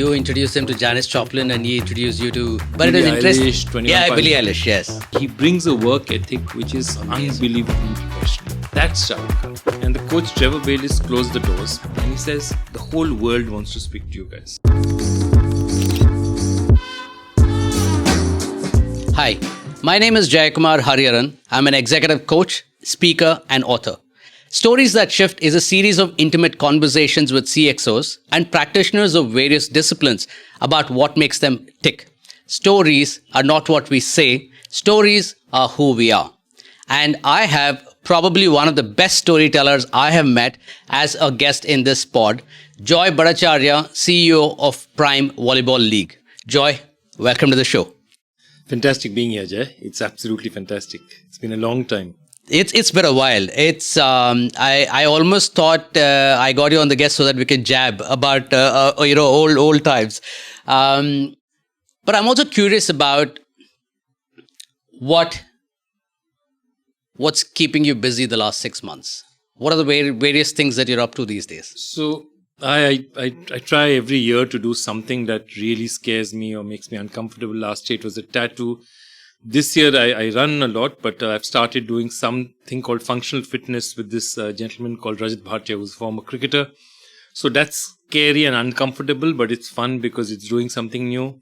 You introduced him to Janis Joplin and he introduced you to... But Billie it was interesting. Eilish, 21 Yeah, Billie Pilots. Eilish, yes. He brings a work ethic which is unbelievably professional. That's Shah. And the coach Trevor Bayliss closed the doors and he says, the whole world wants to speak to you guys. Hi, my name is Jayakumar Hariharan. I'm an executive coach, speaker, and author. Stories That Shift is a series of intimate conversations with CXOs and practitioners of various disciplines about what makes them tick. Stories are not what we say, stories are who we are. And I have probably one of the best storytellers I have met as a guest in this pod, Joy Bhattacharjya, CEO of Prime Volleyball League. Joy, welcome to the show. Fantastic being here, Jay. It's absolutely fantastic. It's been a long time. It's been a while. It's I almost thought I got you on the guest so that we could jab about old times. But I'm also curious about what's keeping you busy the last 6 months. What are the various things that you're up to these days? So I try every year to do something that really scares me or makes me uncomfortable. Last year it was a tattoo. This year I run a lot, but I've started doing something called functional fitness with this gentleman called Bhattacharjya, who's a former cricketer. So that's scary and uncomfortable, but it's fun because it's doing something new.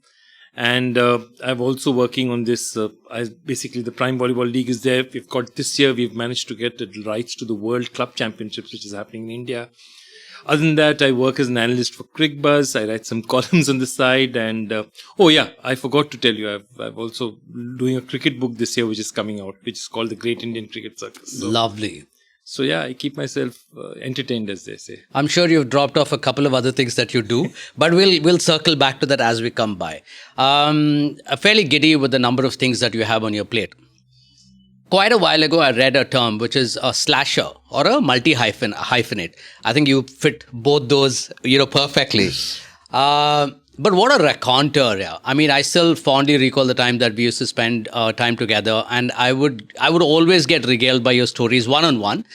And I'm also working on this. Basically, the Prime Volleyball League is there. This year we've managed to get the rights to the World Club Championships, which is happening in India. Other than that, I work as an analyst for CricBuzz. I write some columns on the side. And I forgot to tell you, I've also doing a cricket book this year, which is coming out, which is called The Great Indian Cricket Circus. Lovely. So yeah, I keep myself entertained, as they say. I'm sure you've dropped off a couple of other things that you do, but we'll circle back to that as we come by. Fairly giddy with the number of things that you have on your plate. Quite a while ago, I read a term which is a slasher or a multi-hyphenate. I think you fit both those, perfectly. But what a raconteur! Yeah. I mean, I still fondly recall the time that we used to spend time together, and I would always get regaled by your stories one-on-one.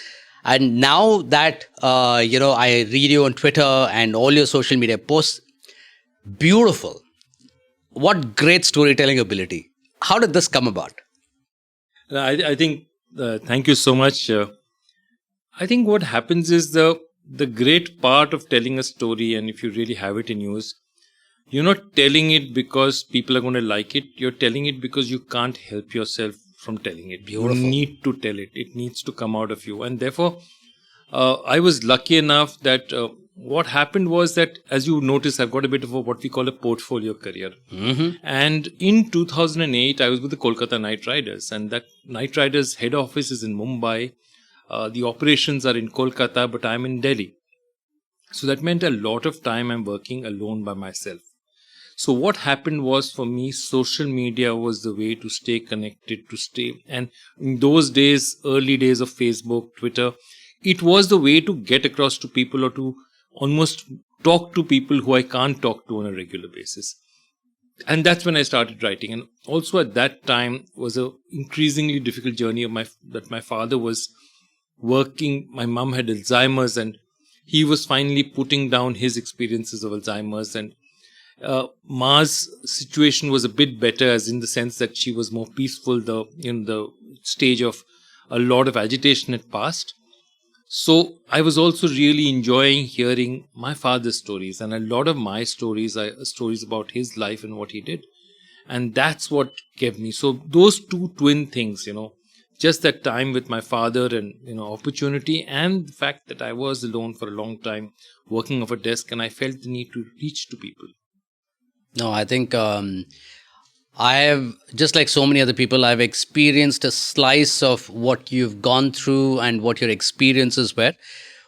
And now that I read you on Twitter and all your social media posts, beautiful. What great storytelling ability! How did this come about? I think, thank you so much. I think what happens is the great part of telling a story, and if you really have it in use, you're not telling it because people are going to like it. You're telling it because you can't help yourself from telling it. Beautiful. You need to tell it. It needs to come out of you. And therefore, I was lucky enough that what happened was that, as you notice, I've got a bit of what we call a portfolio career. Mm-hmm. And in 2008, I was with the Kolkata Knight Riders. And that Knight Riders head office is in Mumbai. The operations are in Kolkata, but I'm in Delhi. So that meant a lot of time I'm working alone by myself. So what happened was, for me, social media was the way to stay connected, and in those days, early days of Facebook, Twitter, it was the way to get across to people or to almost talk to people who I can't talk to on a regular basis. And that's when I started writing. And also at that time was a increasingly difficult journey that my father was working. My mom had Alzheimer's, and he was finally putting down his experiences of Alzheimer's. And Ma's situation was a bit better, as in the sense that she was more peaceful. The stage of a lot of agitation had passed. So I was also really enjoying hearing my father's stories, and a lot of my stories are stories about his life and what he did. And that's what kept me. So those two twin things, just that time with my father and, opportunity, and the fact that I was alone for a long time working off a desk, and I felt the need to reach to people. No, I think I have, just like so many other people, I've experienced a slice of what you've gone through and what your experiences were,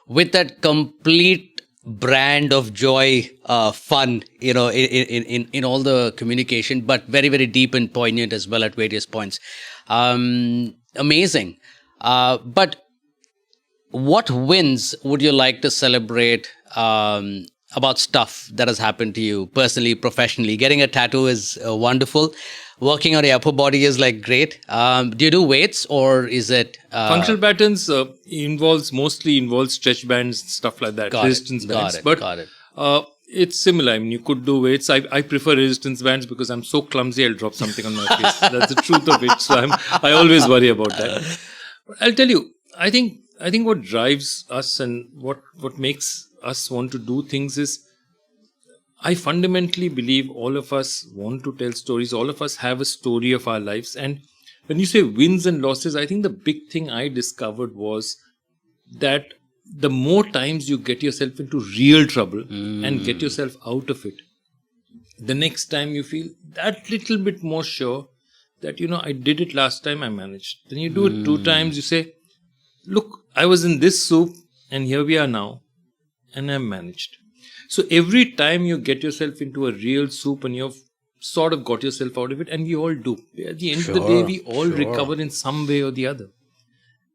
with that complete brand of joy, fun, in all the communication, but very, very deep and poignant as well at various points. Amazing. But what wins would you like to celebrate about stuff that has happened to you personally, professionally? Getting a tattoo is wonderful. Working on your upper body is great. Do you do weights, or is it... Functional patterns mostly involves stretch bands, stuff like that, resistance bands. Got it. It's similar. I mean, you could do weights. I prefer resistance bands because I'm so clumsy. I'll drop something on my face. That's the truth of it. So I always worry about that. But I'll tell you. I think what drives us and what makes us want to do things is, I fundamentally believe all of us want to tell stories. All of us have a story of our lives. And when you say wins and losses, I think the big thing I discovered was that the more times you get yourself into real trouble and get yourself out of it, the next time you feel that little bit more sure that, I did it last time, I managed. Then you do it 2 times, you say, look, I was in this soup and here we are now and I managed. So every time you get yourself into a real soup and you've sort of got yourself out of it, and we all do. At the end of the day, we all recover in some way or the other.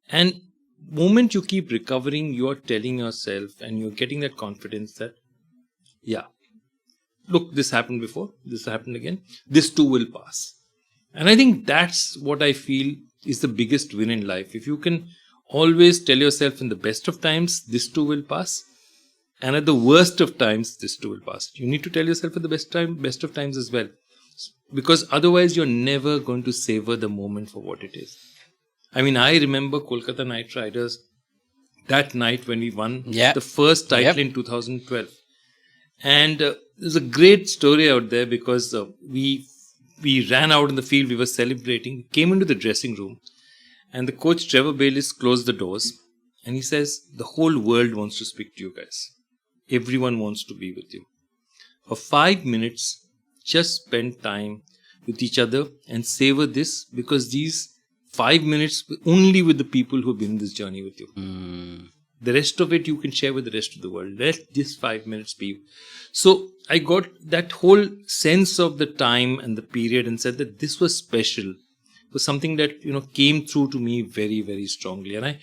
And moment you keep recovering, you are telling yourself and you're getting that confidence that, yeah, look, this happened before, this happened again, this too will pass. And I think that's what I feel is the biggest win in life. If you can always tell yourself in the best of times, this too will pass. And at the worst of times, this too will pass. You need to tell yourself at the best of times as well. Because otherwise, you're never going to savor the moment for what it is. I mean, I remember Kolkata Knight Riders that night when we won the first title in 2012. And there's a great story out there because we ran out in the field, we were celebrating, came into the dressing room, and the coach Trevor Bayliss closed the doors. And he says, the whole world wants to speak to you guys. Everyone wants to be with you. For 5 minutes, just spend time with each other and savor this, because these 5 minutes only with the people who have been in this journey with you. The rest of it you can share with the rest of the world. Let this 5 minutes be. So I got that whole sense of the time and the period and said that this was special. It was something that, came through to me very, very strongly. And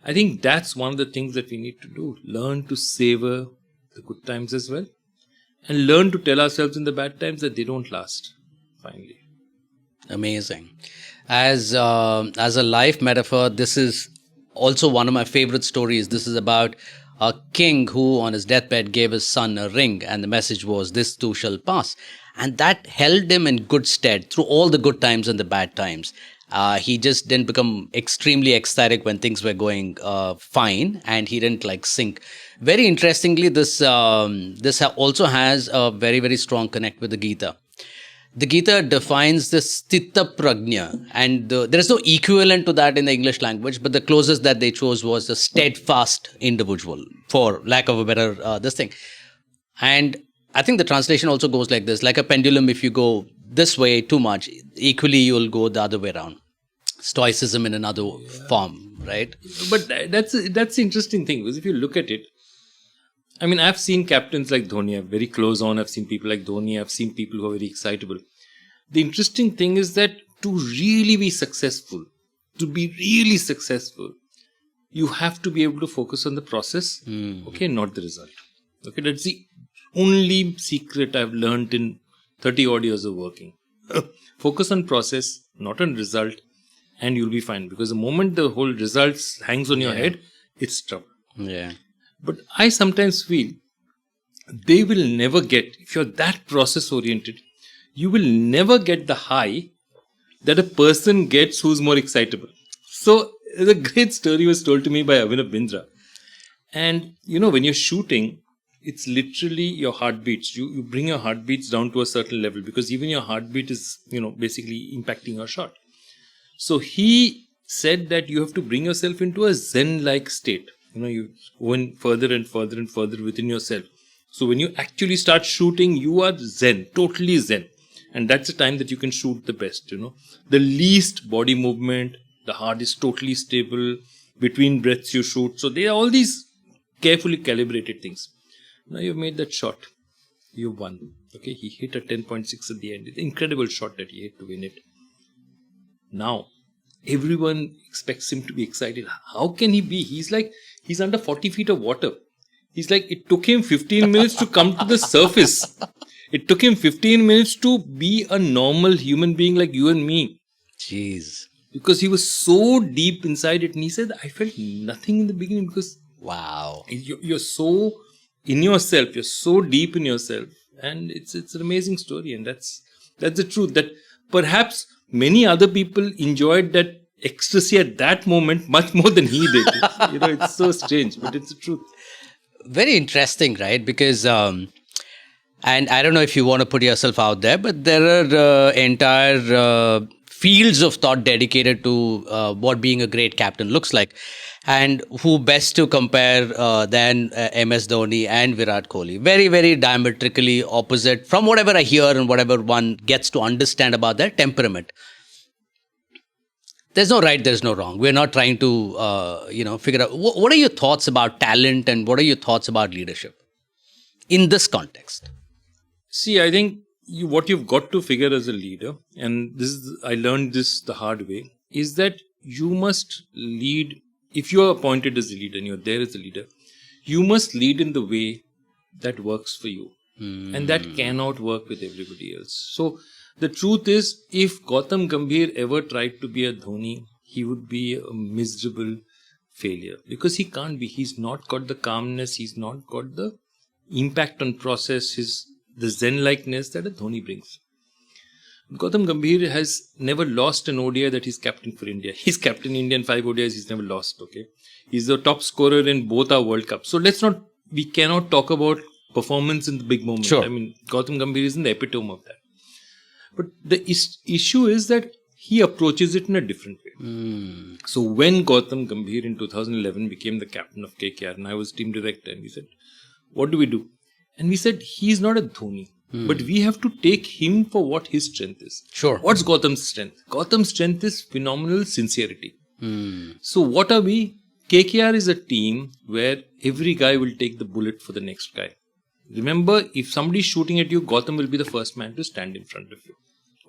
I think that's one of the things that we need to do. Learn to savor the good times as well. And learn to tell ourselves in the bad times that they don't last, finally. Amazing. As a life metaphor, this is also one of my favorite stories. This is about a king who on his deathbed gave his son a ring, and the message was, this too shall pass. And that held him in good stead through all the good times and the bad times. He just didn't become extremely ecstatic when things were going fine, and he didn't sink. Very interestingly, this also has a very, very strong connect with the Gita. The Gita defines the sthita prajna, and there is no equivalent to that in the English language, but the closest that they chose was a steadfast individual, for lack of a better this thing. And I think the translation also goes like this: like a pendulum, if you go this way too much, equally you will go the other way around. Stoicism in another form, right? But that's the interesting thing, because if you look at it, I mean, I've seen captains like Dhoni, I'm very close on. I've seen people like Dhoni. I've seen people who are very excitable. The interesting thing is that to really be successful, you have to be able to focus on the process, okay, not the result. Okay, that's the only secret I've learned in 30 odd years of working. Focus on process, not on result, and you'll be fine. Because the moment the whole results hangs on your head, it's trouble. Yeah. But I sometimes feel they will never get, if you're that process oriented, you will never get the high that a person gets who's more excitable. So the great story was told to me by Abhinav Bindra. And when you're shooting, it's literally your heartbeats. You bring your heartbeats down to a certain level, because even your heartbeat is, basically impacting your shot. So he said that you have to bring yourself into a Zen-like state. You go in further and further and further within yourself. So when you actually start shooting, you are Zen, totally Zen. And that's the time that you can shoot the best, The least body movement, the heart is totally stable. Between breaths you shoot. So there are all these carefully calibrated things. Now you've made that shot. You won. Okay, he hit a 10.6 at the end. It's an incredible shot that he hit to win it. Now, everyone expects him to be excited. How can he be? He's under 40 feet of water. He's like, it took him 15 minutes to come to the surface. It took him 15 minutes to be a normal human being like you and me. Jeez. Because he was so deep inside it. And he said, I felt nothing in the beginning because... Wow. You're so in yourself. You're so deep in yourself, and it's an amazing story, and that's the truth. That perhaps many other people enjoyed that ecstasy at that moment much more than he did. It's so strange, but it's the truth. Very interesting, right? Because, and I don't know if you want to put yourself out there, but there are entire fields of thought dedicated to what being a great captain looks like. And who best to compare than MS Dhoni and Virat Kohli? Very, very diametrically opposite from whatever I hear and whatever one gets to understand about their temperament. There's no right, there's no wrong. We're not trying to, figure out. What are your thoughts about talent and what are your thoughts about leadership in this context? See, I think what you've got to figure as a leader, and I learned this the hard way, is that you must lead. If you are appointed as a leader and you're there as a leader, you must lead in the way that works for you. And that cannot work with everybody else. So the truth is, if Gautam Gambhir ever tried to be a Dhoni, he would be a miserable failure. Because he can't be. He's not got the calmness. He's not got the impact on process, the zen-likeness that a Dhoni brings. Gautam Gambhir has never lost an ODI that he's captain for India. He's captain India in 5 ODIs. He's never lost. Okay, he's the top scorer in both our World Cups. So we cannot talk about performance in the big moment. Sure. I mean, Gautam Gambhir isn't the epitome of that. But the issue is that he approaches it in a different way. So when Gautam Gambhir in 2011 became the captain of KKR, and I was team director, and we said, what do we do? And we said, he's not a Dhoni. But we have to take him for what his strength is. Sure. What's Gautam's strength? Gautam's strength is phenomenal sincerity. So what are we? KKR is a team where every guy will take the bullet for the next guy. Remember, if somebody is shooting at you, Gautam will be the first man to stand in front of you.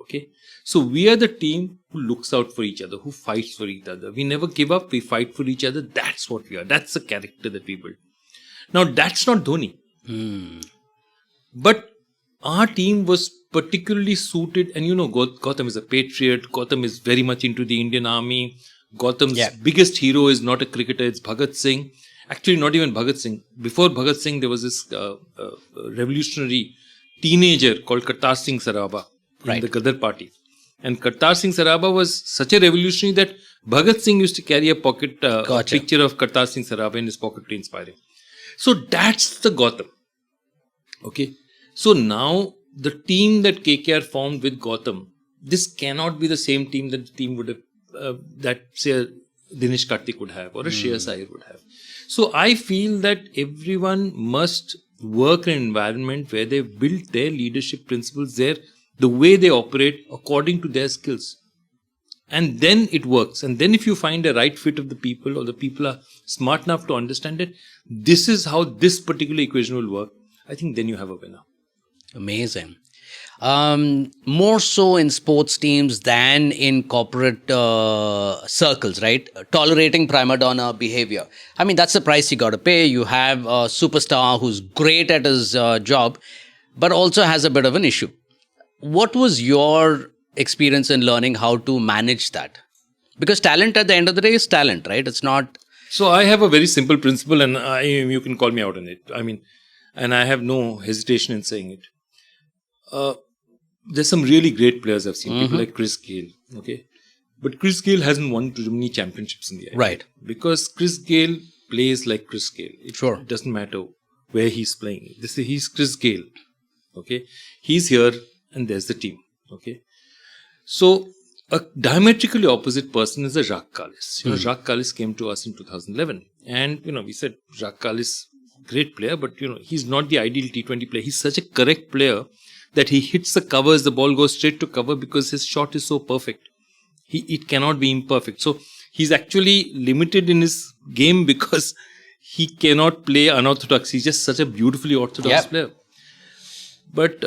Okay? So we are the team who looks out for each other, who fights for each other. We never give up, we fight for each other. That's what we are. That's the character that we build. Now, that's not Dhoni. But our team was particularly suited, and Gautam is a patriot. Gautam is very much into the Indian army. Gautam's biggest hero is not a cricketer, it's Bhagat Singh. Actually, not even Bhagat Singh. Before Bhagat Singh, there was this revolutionary teenager called Kartar Singh Saraba in the Gadar party. And Kartar Singh Saraba was such a revolutionary that Bhagat Singh used to carry a picture of Kartar Singh Saraba in his pocket to inspire him. So that's the Gautam. Okay. So now the team that KKR formed with Gautam, this cannot be the same team that the team would have, that say Dinesh Karthik would have or a Shreyas Iyer would have. So I feel that everyone must work in an environment where they build their leadership principles there, the way they operate according to their skills. And then it works. And then if you find a right fit of the people, or the people are smart enough to understand it, this is how this particular equation will work. I think then you have a winner. Amazing. More so in sports teams than in corporate circles, right? Tolerating prima donna behavior. I mean, that's the price you got to pay. You have a superstar who's great at his job, but also has a bit of an issue. What was your experience in learning how to manage that? Because talent at the end of the day is talent, right? It's not... So I have a very simple principle, and you can call me out on it. I mean, and I have no hesitation in saying it. There's some really great players I've seen, people like Chris Gayle, okay? But Chris Gayle hasn't won too many championships in the end. Right. Because Chris Gayle plays like Chris Gayle. It doesn't matter where he's playing. He's Chris Gayle, okay? He's here and there's the team, okay? So, a diametrically opposite person is a Jacques Kallis. Jacques Kallis came to us in 2011. And, we said, Jacques Kallis, great player, but, he's not the ideal T20 player. He's such a correct player that he hits the covers, the ball goes straight to cover because his shot is so perfect. It cannot be imperfect. So, he's actually limited in his game because he cannot play unorthodox. He's just such a beautifully orthodox player. But,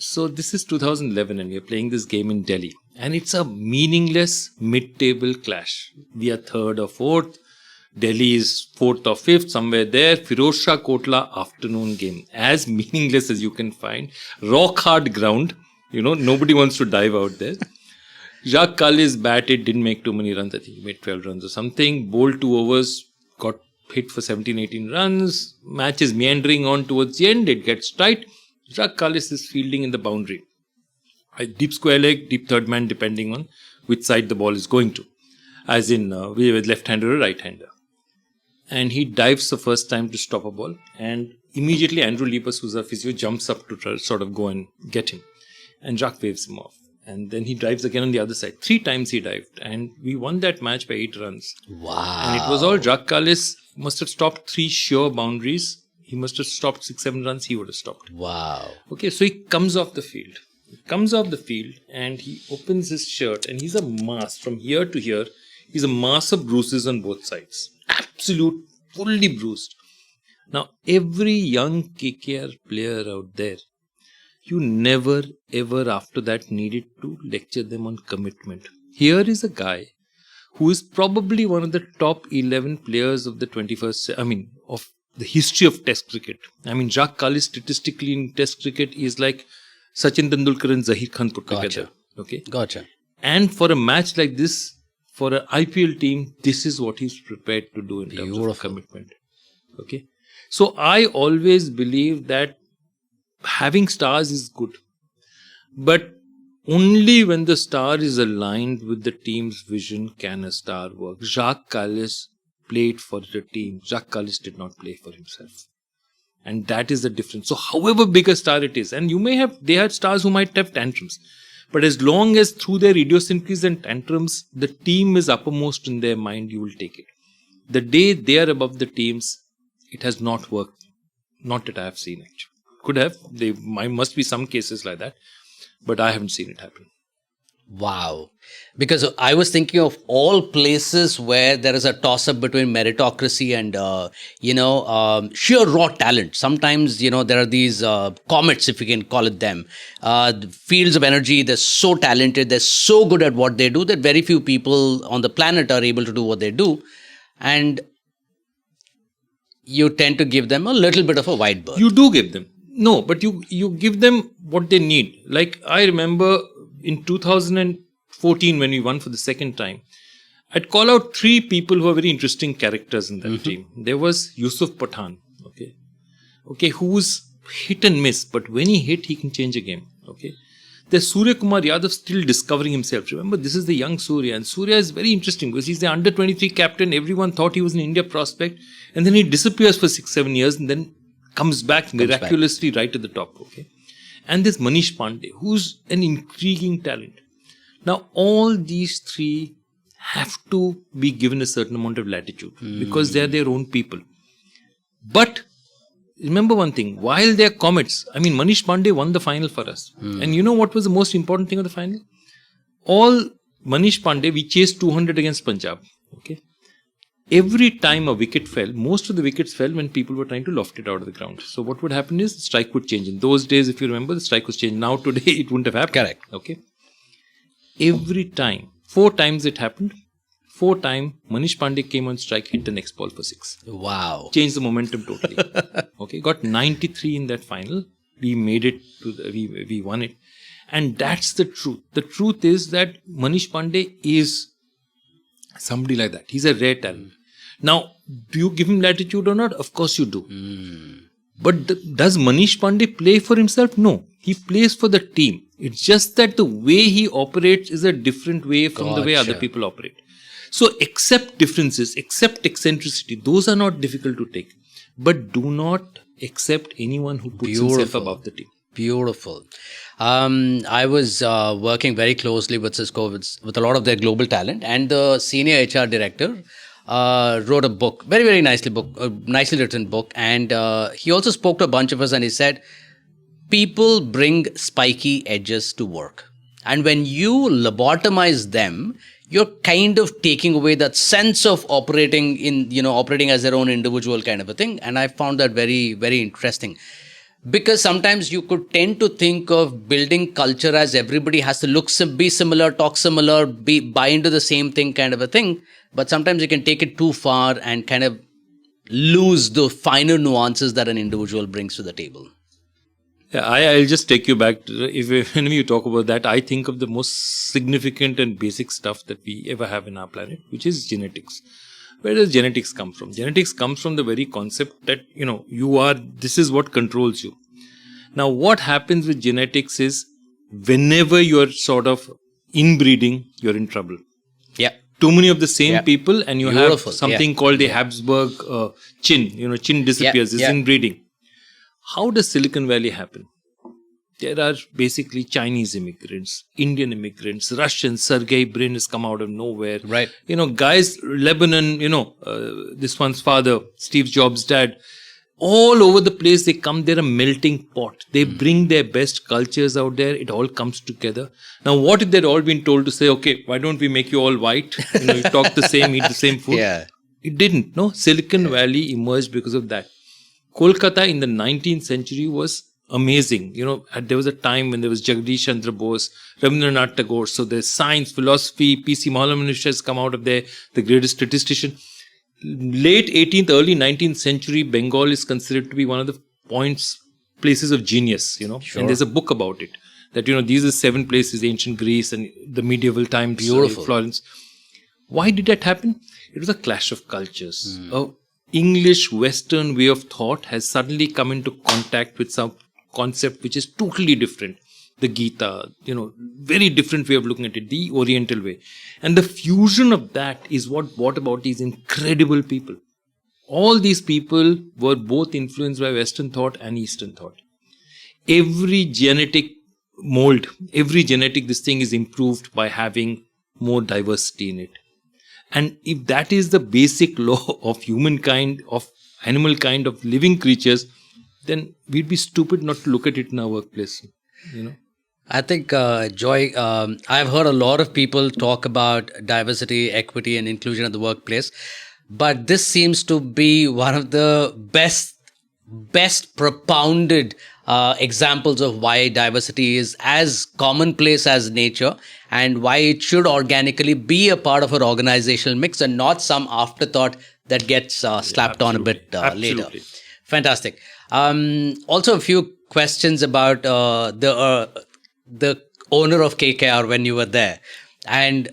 so this is 2011 and we're playing this game in Delhi. And it's a meaningless mid-table clash. We are third or fourth. Delhi is fourth or fifth, somewhere there. Firoz Shah Kotla afternoon game. As meaningless as you can find. Rock hard ground. Nobody wants to dive out there. Jacques Kallis batted, didn't make too many runs. I think he made 12 runs or something. Bowled 2 overs, got hit for 17, 18 runs. Match is meandering on towards the end. It gets tight. Rukh Kallis is fielding in the boundary. Deep square leg, deep third man, depending on which side the ball is going to. As in, we with left-hander or right-hander. And he dives the first time to stop a ball. And immediately Andrew Liebers, who's a physio, jumps up to try to sort of go and get him. And Rukh waves him off. And then he dives again on the other side. 3 times he dived. And we won that match by 8 runs. Wow. And it was all Rukh Kallis must have stopped 3 sure boundaries. He must have stopped 6, 7 runs. He would have stopped. Wow. Okay, so he comes off the field. He comes off the field and he opens his shirt. And he's a mass. From here to here, he's a mass of bruises on both sides. Absolute, fully bruised. Now, every young KKR player out there, you never ever after that needed to lecture them on commitment. Here is a guy who is probably one of the top 11 players of the 21st, of the history of Test cricket. Rukh Kallis statistically in Test cricket is like Sachin Tendulkar and Zahir Khan put together. Okay. Gotcha. And for a match like this, for an IPL team, this is what he's prepared to do in terms of commitment. Okay. So I always believe that having stars is good, but only when the star is aligned with the team's vision can a star work. Rukh Kallis played for the team. Rukh Kallis did not play for himself. And that is the difference. So however big a star it is, and they had stars who might have tantrums, but as long as through their idiosyncrasies and tantrums, the team is uppermost in their mind, you will take it. The day they are above the teams, it has not worked. Not that I have seen actually. Could have. There must be some cases like that. But I haven't seen it happen. Wow. Because I was thinking of all places where there is a toss-up between meritocracy and, sheer raw talent. Sometimes, there are these comets, if you can call it them. Fields of energy, they're so talented, they're so good at what they do that very few people on the planet are able to do what they do. And you tend to give them a little bit of a wide berth. You do give them. No, but you give them what they need. Like I remember in 2014 when we won for the second time, I'd call out 3 people who are very interesting characters in that team. There was Yusuf Pathan, okay, who's hit and miss, but when he hit, he can change a game. Okay, there's Surya Kumar Yadav still discovering himself. Remember, this is the young Surya, and Surya is very interesting because he's the under 23 captain. Everyone thought he was an India prospect, and then he disappears for 6-7 years, and then comes back miraculously right at the top. Okay, and there's Manish Pandey, who's an intriguing talent. Now, all these 3 have to be given a certain amount of latitude because they're their own people. But remember one thing, while they're comets, Manish Pandey won the final for us. And you know what was the most important thing of the final? All Manish Pandey, we chased 200 against Punjab. Okay. Every time a wicket fell, most of the wickets fell when people were trying to loft it out of the ground. So what would happen is the strike would change. In those days, if you remember, the strike was changed. Now today, it wouldn't have happened. Correct. Okay. Every time, 4 times it happened. 4 times, Manish Pandey came on strike, hit the next ball for 6. Wow. Changed the momentum totally. Okay. Got 93 in that final. We made it we won it. And that's the truth. The truth is that Manish Pandey is somebody like that. He's a rare talent. Now, do you give him latitude or not? Of course you do. But does Manish Pandey play for himself? No. He plays for the team. It's just that the way he operates is a different way from the way other people operate. So accept differences, accept eccentricity. Those are not difficult to take. But do not accept anyone who puts himself above the team. Beautiful. I was working very closely with Cisco with a lot of their global talent, and the senior HR director wrote a book, very, very nicely written book. And he also spoke to a bunch of us and he said, people bring spiky edges to work. And when you lobotomize them, you're kind of taking away that sense of operating as their own individual kind of a thing. And I found that very, very interesting. Because sometimes you could tend to think of building culture as everybody has to be similar, talk similar, buy into the same thing kind of a thing. But sometimes you can take it too far and kind of lose the finer nuances that an individual brings to the table. Yeah, I'll just take you back to, when you talk about that, I think of the most significant and basic stuff that we ever have in our planet, which is genetics. Where does genetics come from? Genetics comes from the very concept that, this is what controls you. Now, what happens with genetics is whenever you're sort of inbreeding, you're in trouble. Yeah. Too many of the same people, and you Beautiful. have something called the Habsburg chin. Chin disappears. It's inbreeding. How does Silicon Valley happen? There are basically Chinese immigrants, Indian immigrants, Russians. Sergey Brin has come out of nowhere. Right. Guys, Lebanon, this one's father, Steve Jobs' dad. All over the place, they come. They're a melting pot. They bring their best cultures out there. It all comes together. Now, what if they'd all been told to say, okay, why don't we make you all white? You talk the same, eat the same food. Yeah. It didn't. No, Silicon Valley emerged because of that. Kolkata in the 19th century was amazing. There was a time when there was Jagdish Chandra Bose, Rabindranath Tagore. So there's science, philosophy, P.C. Mahalanobis has come out of there, the greatest statistician. Late 18th, early 19th century, Bengal is considered to be one of the places of genius, Sure. And there's a book about it. That, these are 7 places, ancient Greece and the medieval times, Beautiful. Florence. Why did that happen? It was a clash of cultures. English Western way of thought has suddenly come into contact with some concept which is totally different. The Gita, very different way of looking at it, the Oriental way. And the fusion of that is what brought about these incredible people. All these people were both influenced by Western thought and Eastern thought. Every genetic mold, this thing is improved by having more diversity in it. And if that is the basic law of humankind, of animal kind, of living creatures, then we'd be stupid not to look at it in our workplace, I think, Joy, I've heard a lot of people talk about diversity, equity, and inclusion at the workplace, but this seems to be one of the best propounded examples of why diversity is as commonplace as nature and why it should organically be a part of our organizational mix and not some afterthought that gets slapped on a bit later. Fantastic. Also, a few questions about the owner of KKR when you were there, and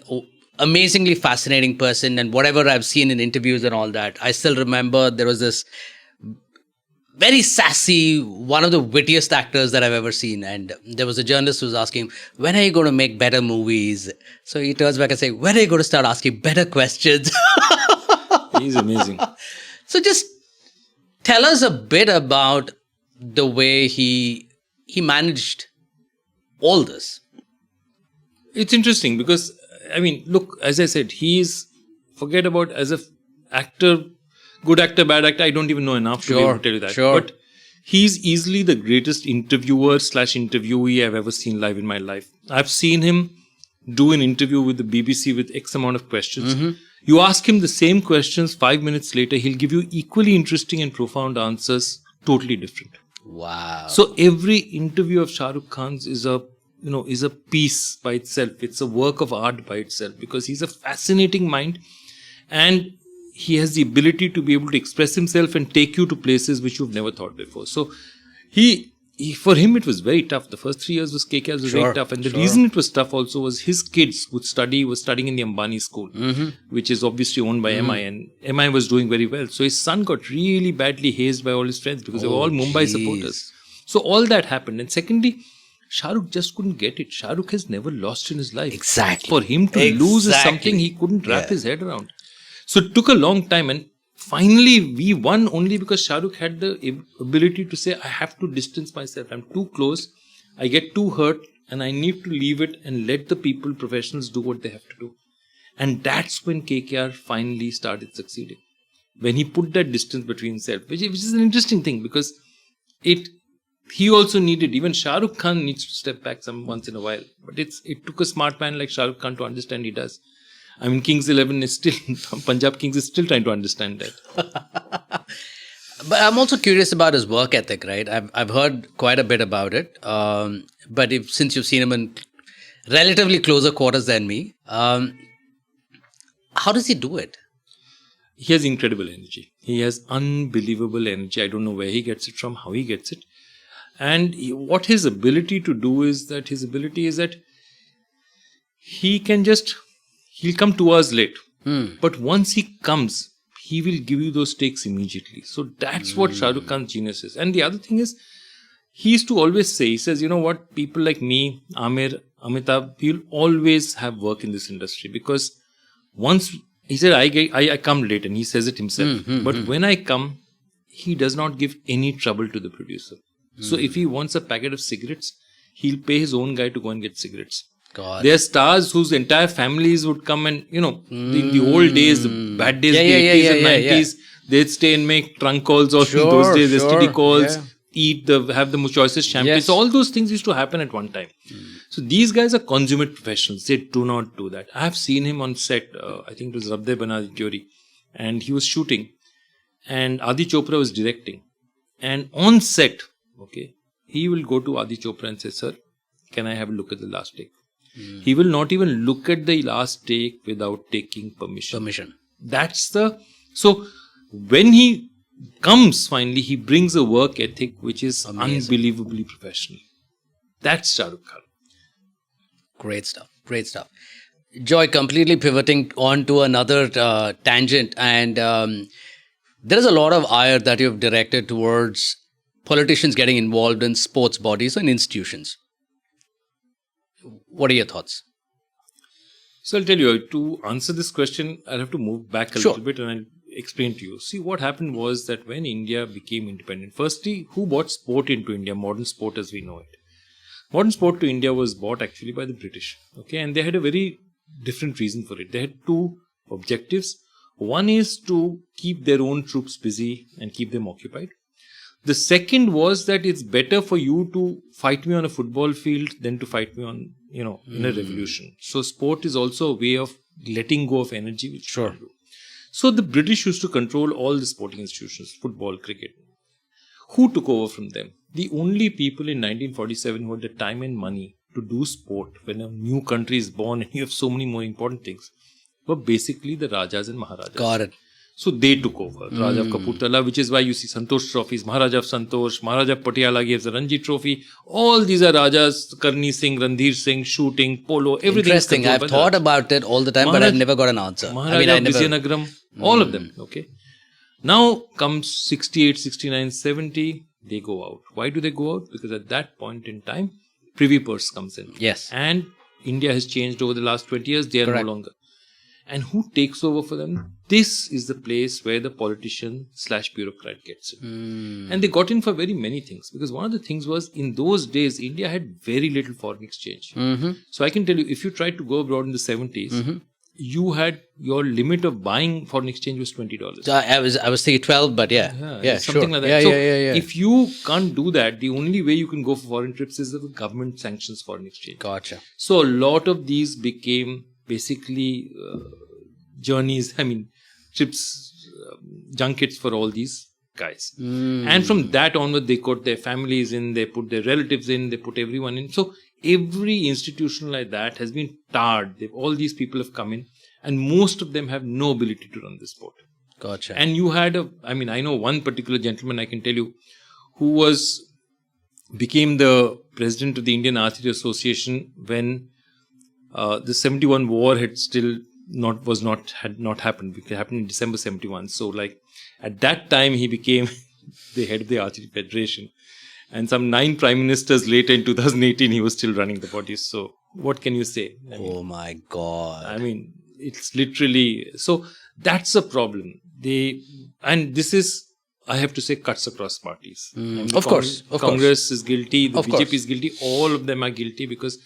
amazingly fascinating person, and whatever I've seen in interviews and all that, I still remember there was this very sassy, one of the wittiest actors that I've ever seen, and there was a journalist who was asking, when are you going to make better movies? So he turns back and says, when are you going to start asking better questions? He's amazing. So just tell us a bit about the way he managed all this. It's interesting because, look, as I said, forget about as a actor, good actor, bad actor, I don't even know enough to be able to tell you that. Sure. But he's easily the greatest interviewer/interviewee I've ever seen live in my life. I've seen him do an interview with the BBC with X amount of questions. Mm-hmm. You ask him the same questions, 5 minutes later, he'll give you equally interesting and profound answers, totally different. Wow. So every interview of Shah Rukh Khan's is a piece by itself. It's a work of art by itself because he's a fascinating mind and he has the ability to be able to express himself and take you to places which you've never thought before. So for him, it was very tough. The first 3 years was KKR was very tough. And the reason it was tough also was his kids was studying in the Ambani school, which is obviously owned by MI. And MI was doing very well. So his son got really badly hazed by all his friends because they were all Mumbai supporters. So all that happened. And secondly, Shah Rukh just couldn't get it. Shah Rukh has never lost in his life. Exactly. For him to lose is something he couldn't wrap his head around. So it took a long time. And finally, we won only because Shah Rukh had the ability to say, I have to distance myself. I'm too close. I get too hurt and I need to leave it and let the professionals do what they have to do. And that's when KKR finally started succeeding. When he put that distance between himself, which is an interesting thing because he also needed, even Shah Rukh Khan needs to step back once in a while. But it took a smart man like Shah Rukh Khan to understand he does. Kings 11 is still, Punjab Kings is still trying to understand that. But I'm also curious about his work ethic, right? I've heard quite a bit about it. But since you've seen him in relatively closer quarters than me, how does he do it? He has incredible energy. He has unbelievable energy. I don't know where he gets it from, how he gets it. And what his ability to do is that he'll come 2 hours late. But once he comes, he will give you those takes immediately. So that's what Shah Rukh Khan's genius is. And the other thing is, he used to always say, he says, you know what, people like me, Amir, Amitabh, we'll always have work in this industry, because once, he said, I come late, and he says it himself. But when I come, he does not give any trouble to the producer. So if he wants a packet of cigarettes, he'll pay his own guy to go and get cigarettes. There are stars whose entire families would come and, in the old days, the bad days, the 80s and 90s, they'd stay and make trunk calls or in those days, STD calls, have the choicest champagne. So all those things used to happen at one time. So these guys are consummate professionals. They do not do that. I have seen him on set. I think it was Rabde Bana Theory, and he was shooting, and Adi Chopra was directing. And on set, he will go to Adi Chopra and say, "Sir, can I have a look at the last take?" He will not even look at the last take without taking permission. So when he comes finally, he brings a work ethic which is unbelievably professional. That's Shah Rukh Khan. Great stuff. Joy, completely pivoting on to another tangent, and there is a lot of ire that you've directed towards politicians getting involved in sports bodies and institutions. What are your thoughts? So I'll tell you, to answer this question, I'll have to move back a little bit and I'll explain to you. See, what happened was that when India became independent, firstly, who brought sport into India, modern sport as we know it? Modern sport to India was bought actually by the British. And they had a very different reason for it. They had two objectives. One is to keep their own troops busy and keep them occupied. The second was that it's better for you to fight me on a football field than to fight me on, in a revolution. So sport is also a way of letting go of energy, which you do. So the British used to control all the sporting institutions, football, cricket. Who took over from them? The only people in 1947 who had the time and money to do sport when a new country is born and you have so many more important things were basically the Rajas and Maharajas. Got it. So they took over. Raja of Kapurthala, which is why you see Santosh trophies, Maharaja of Santosh, Maharaja of Patiala gives the Ranji trophy. All these are Rajas, Karni Singh, Randhir Singh, shooting, polo, everything. Interesting. I've thought about it all the time, but I've never got an answer. Maharaja of Vizianagaram, all of them. Now comes 68, 69, 70, they go out. Why do they go out? Because at that point in time, Privy Purse comes in. Yes. And India has changed over the last 20 years. They are no longer. And who takes over for them? This is the place where the politician/bureaucrat gets in. And they got in for very many things. Because one of the things was, in those days, India had very little foreign exchange. So I can tell you, if you tried to go abroad in the 70s, you had your limit of buying foreign exchange was $20. I was thinking 12, but something like that. If you can't do that, the only way you can go for foreign trips is if the government sanctions foreign exchange. Gotcha. So a lot of these became basically journeys, trips, junkets for all these guys. And from that onward, they got their families in, they put their relatives in, they put everyone in. So every institution like that has been tarred. All these people have come in, and most of them have no ability to run the sport. Gotcha. And you had I know one particular gentleman, I can tell you, who became the president of the Indian Archery Association when the 71 war had not happened. It happened in December 71. So at that time, he became the head of the Archery Federation. And some 9 prime ministers later in 2018, he was still running the body. So what can you say? Oh my God. It's literally, so that's a problem. And this is, I have to say, cuts across parties. Of course. Congress is guilty, the BJP is guilty, all of them are guilty, because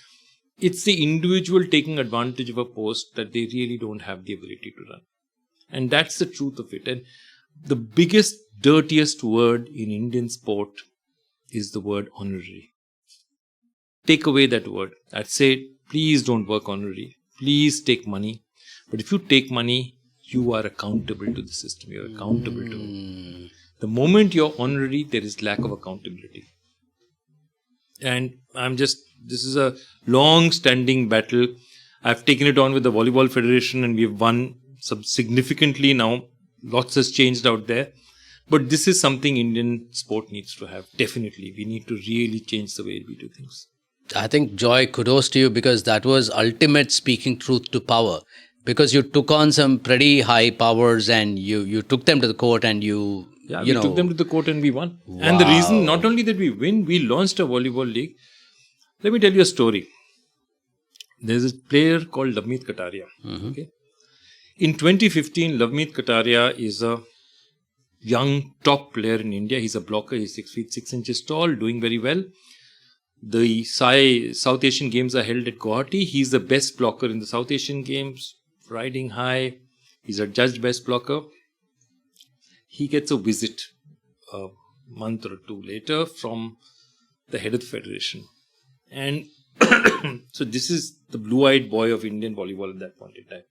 it's the individual taking advantage of a post that they really don't have the ability to run. And that's the truth of it. And the biggest, dirtiest word in Indian sport is the word honorary. Take away that word. I'd say, please don't work honorary. Please take money. But if you take money, you are accountable to the system. You're accountable to it. The moment you're honorary, there is lack of accountability. And this is a long-standing battle. I've taken it on with the Volleyball Federation and we've won significantly now. Lots has changed out there. But this is something Indian sport needs to have. Definitely. We need to really change the way we do things. I think, Joy, kudos to you, because that was ultimate speaking truth to power. Because you took on some pretty high powers and you took them to the court and Yeah, you we took them to the court and we won. And the reason, not only that we win, we launched a volleyball league. Let me tell you a story. There's a player called Lavmeet Kataria. Okay. In 2015, Lavmeet Kataria is a young top player in India. He's a blocker. He's 6 feet 6 inches tall, doing very well. The South Asian Games are held at Guwahati. He's the best blocker in the South Asian Games, riding high. He's a judged best blocker. He gets a visit a month or two later from the head of the federation. And so this is the blue-eyed boy of Indian volleyball at that point in time.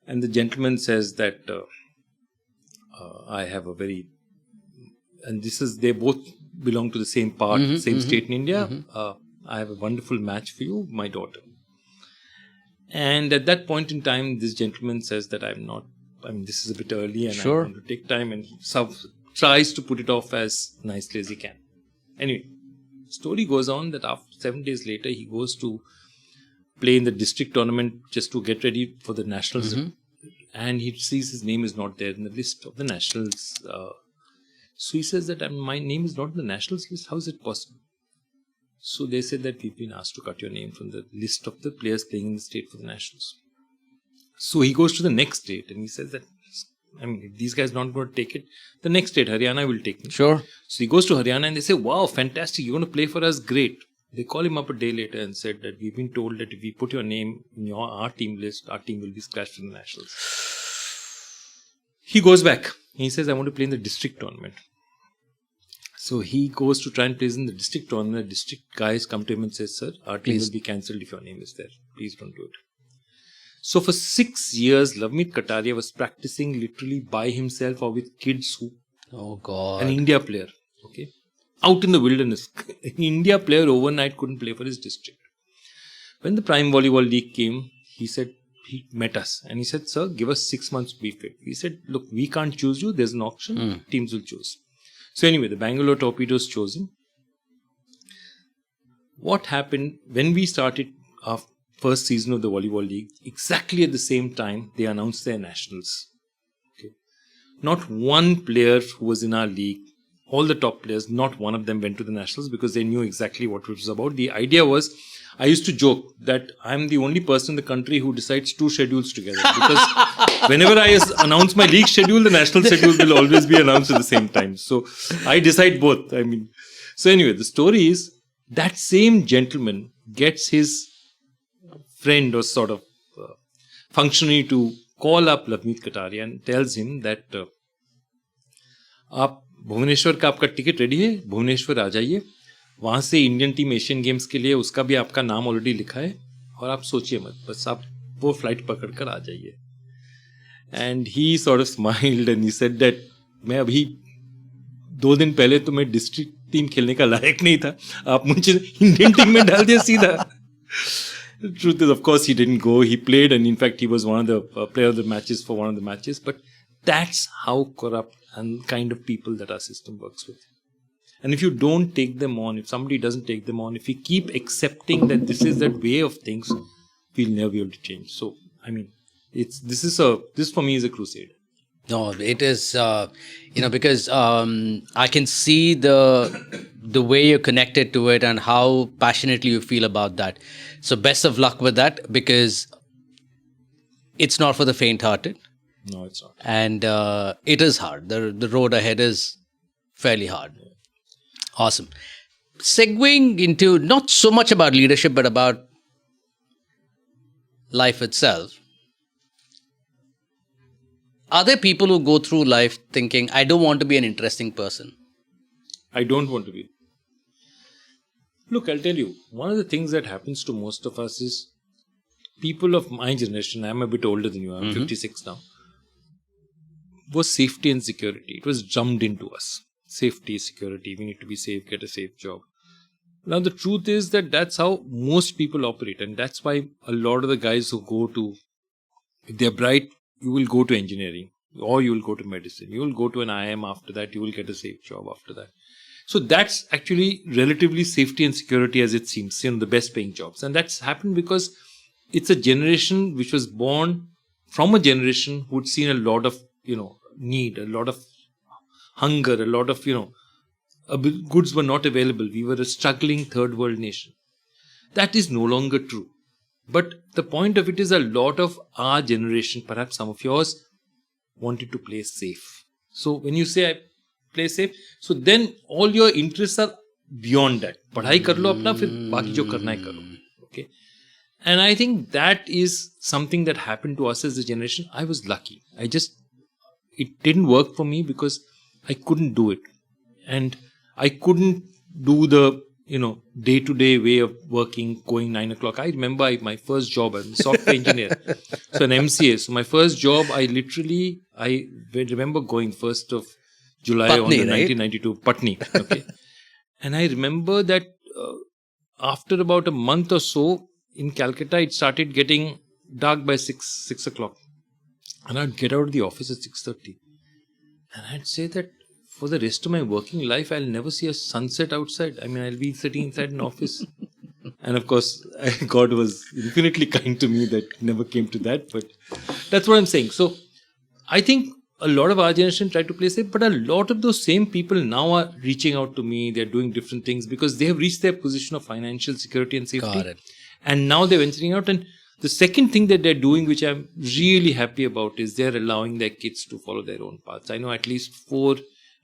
And the gentleman says that I have a very... And this is, they both belong to the same part, same state in India. I have a wonderful match for you, my daughter. And at that point in time, this gentleman says that this is a bit early and I want to take time, and tries to put it off as nicely as he can. Anyway, story goes on that after 7 days later, he goes to play in the district tournament just to get ready for the nationals. And he sees his name is not there in the list of the nationals. So he says that my name is not in the nationals list. How is it possible? So they said that we've been asked to cut your name from the list of the players playing in the state for the nationals. So he goes to the next state and he says that, if these guys not going to take it, the next state, Haryana, will take me. Sure. So he goes to Haryana and they say, wow, fantastic, you're going to play for us, great. They call him up a day later and said that we've been told that if we put your name in our team list, our team will be scratched from the nationals. He goes back. He says, I want to play in the district tournament. So he goes to try and play in the district tournament. The district guys come to him and say, sir, our team will be cancelled if your name is there. Please don't do it. So for 6 years, Lavmeet Kataria was practicing literally by himself or with kids who... Oh, God. An India player. Okay. Out in the wilderness. An India player overnight couldn't play for his district. When the Prime Volleyball League came, he met us and he said, sir, give us 6 months to be fit. We said, look, we can't choose you. There's an auction. Teams will choose. So anyway, the Bangalore Torpedoes chose him. What happened when we started our first season of the Volleyball League? Exactly at the same time, they announced their nationals. Okay. Not one player who was in our league, all the top players, not one of them went to the nationals because they knew exactly what it was about. The idea was, I used to joke that I'm the only person in the country who decides 2 schedules together. Because whenever I announce my league schedule, the national schedule will always be announced at the same time. So I decide both. So anyway, the story is that same gentleman gets his friend or sort of functionary to call up Lavmeet Kataria and tells him that आप भुवनेश्वर का आपका ticket ready है, भुवनेश्वर आ जाइए, वहाँ से Indian team Asian games के लिए उसका भी आपका नाम ऑलरेडी लिखा है और आप सोचिए मत, बस आप वो फ्लाइट पकड़ कर आ जाइए. And he sort of smiled and he said that मैं अभी 2 दिन पहले तो मैं डिस्ट्रिक्ट टीम खेलने का लायक नहीं था, आप मुझे इंडियन टीम में डाल दिया सीधा. The truth is, of course, he didn't go. He played, and in fact, he was one of the player of the matches for one of the matches. But that's how corrupt and kind of people that our system works with. And if you don't take them on, if somebody doesn't take them on, if we keep accepting that this is that way of things, we'll never be able to change. So, this for me is a crusade. No, it is, because I can see the way you're connected to it and how passionately you feel about that. So best of luck with that, because it's not for the faint-hearted. No, it's not. And it is hard. The road ahead is fairly hard. Yeah. Awesome. Segueing into not so much about leadership, but about life itself. Are there people who go through life thinking, I don't want to be an interesting person? I don't want to be. Look, I'll tell you, one of the things that happens to most of us is people of my generation, I'm a bit older than you, I'm 56 now, was safety and security. It was drummed into us. Safety, security, we need to be safe, get a safe job. Now, the truth is that that's how most people operate. And that's why a lot of the guys who go to, if they're bright, you will go to engineering or you will go to medicine. You will go to an IIM after that. You will get a safe job after that. So that's actually relatively safety and security as it seems, the best paying jobs. And that's happened because it's a generation which was born from a generation who'd seen a lot of, need, a lot of hunger, a lot of, goods were not available. We were a struggling third world nation. That is no longer true. But the point of it is a lot of our generation, perhaps some of yours, wanted to play safe. So when you say I play safe, so then all your interests are beyond that. Padhai kar lo apna, fir baki jo karna hai karo. Okay. And I think that is something that happened to us as a generation. I was lucky. It didn't work for me because I couldn't do it. And I couldn't do the, day-to-day way of working, going 9 o'clock. I remember my first job, I'm a software engineer. So an MCA. So my first job, I remember going 1st of July Patni, on right? 1992, Patni. Okay. And I remember that after about a month or so, in Calcutta, it started getting dark by 6 o'clock. And I'd get out of the office at 6:30. And I'd say that for the rest of my working life, I'll never see a sunset outside. I mean, I'll be sitting inside an office. And of course, God was infinitely kind to me that never came to that. But that's what I'm saying. So I think a lot of our generation tried to play safe, but a lot of those same people now are reaching out to me. They're doing different things because they have reached their position of financial security and safety. Got it. And now they're venturing out. And the second thing that they're doing, which I'm really happy about, is they're allowing their kids to follow their own paths. I know at least 4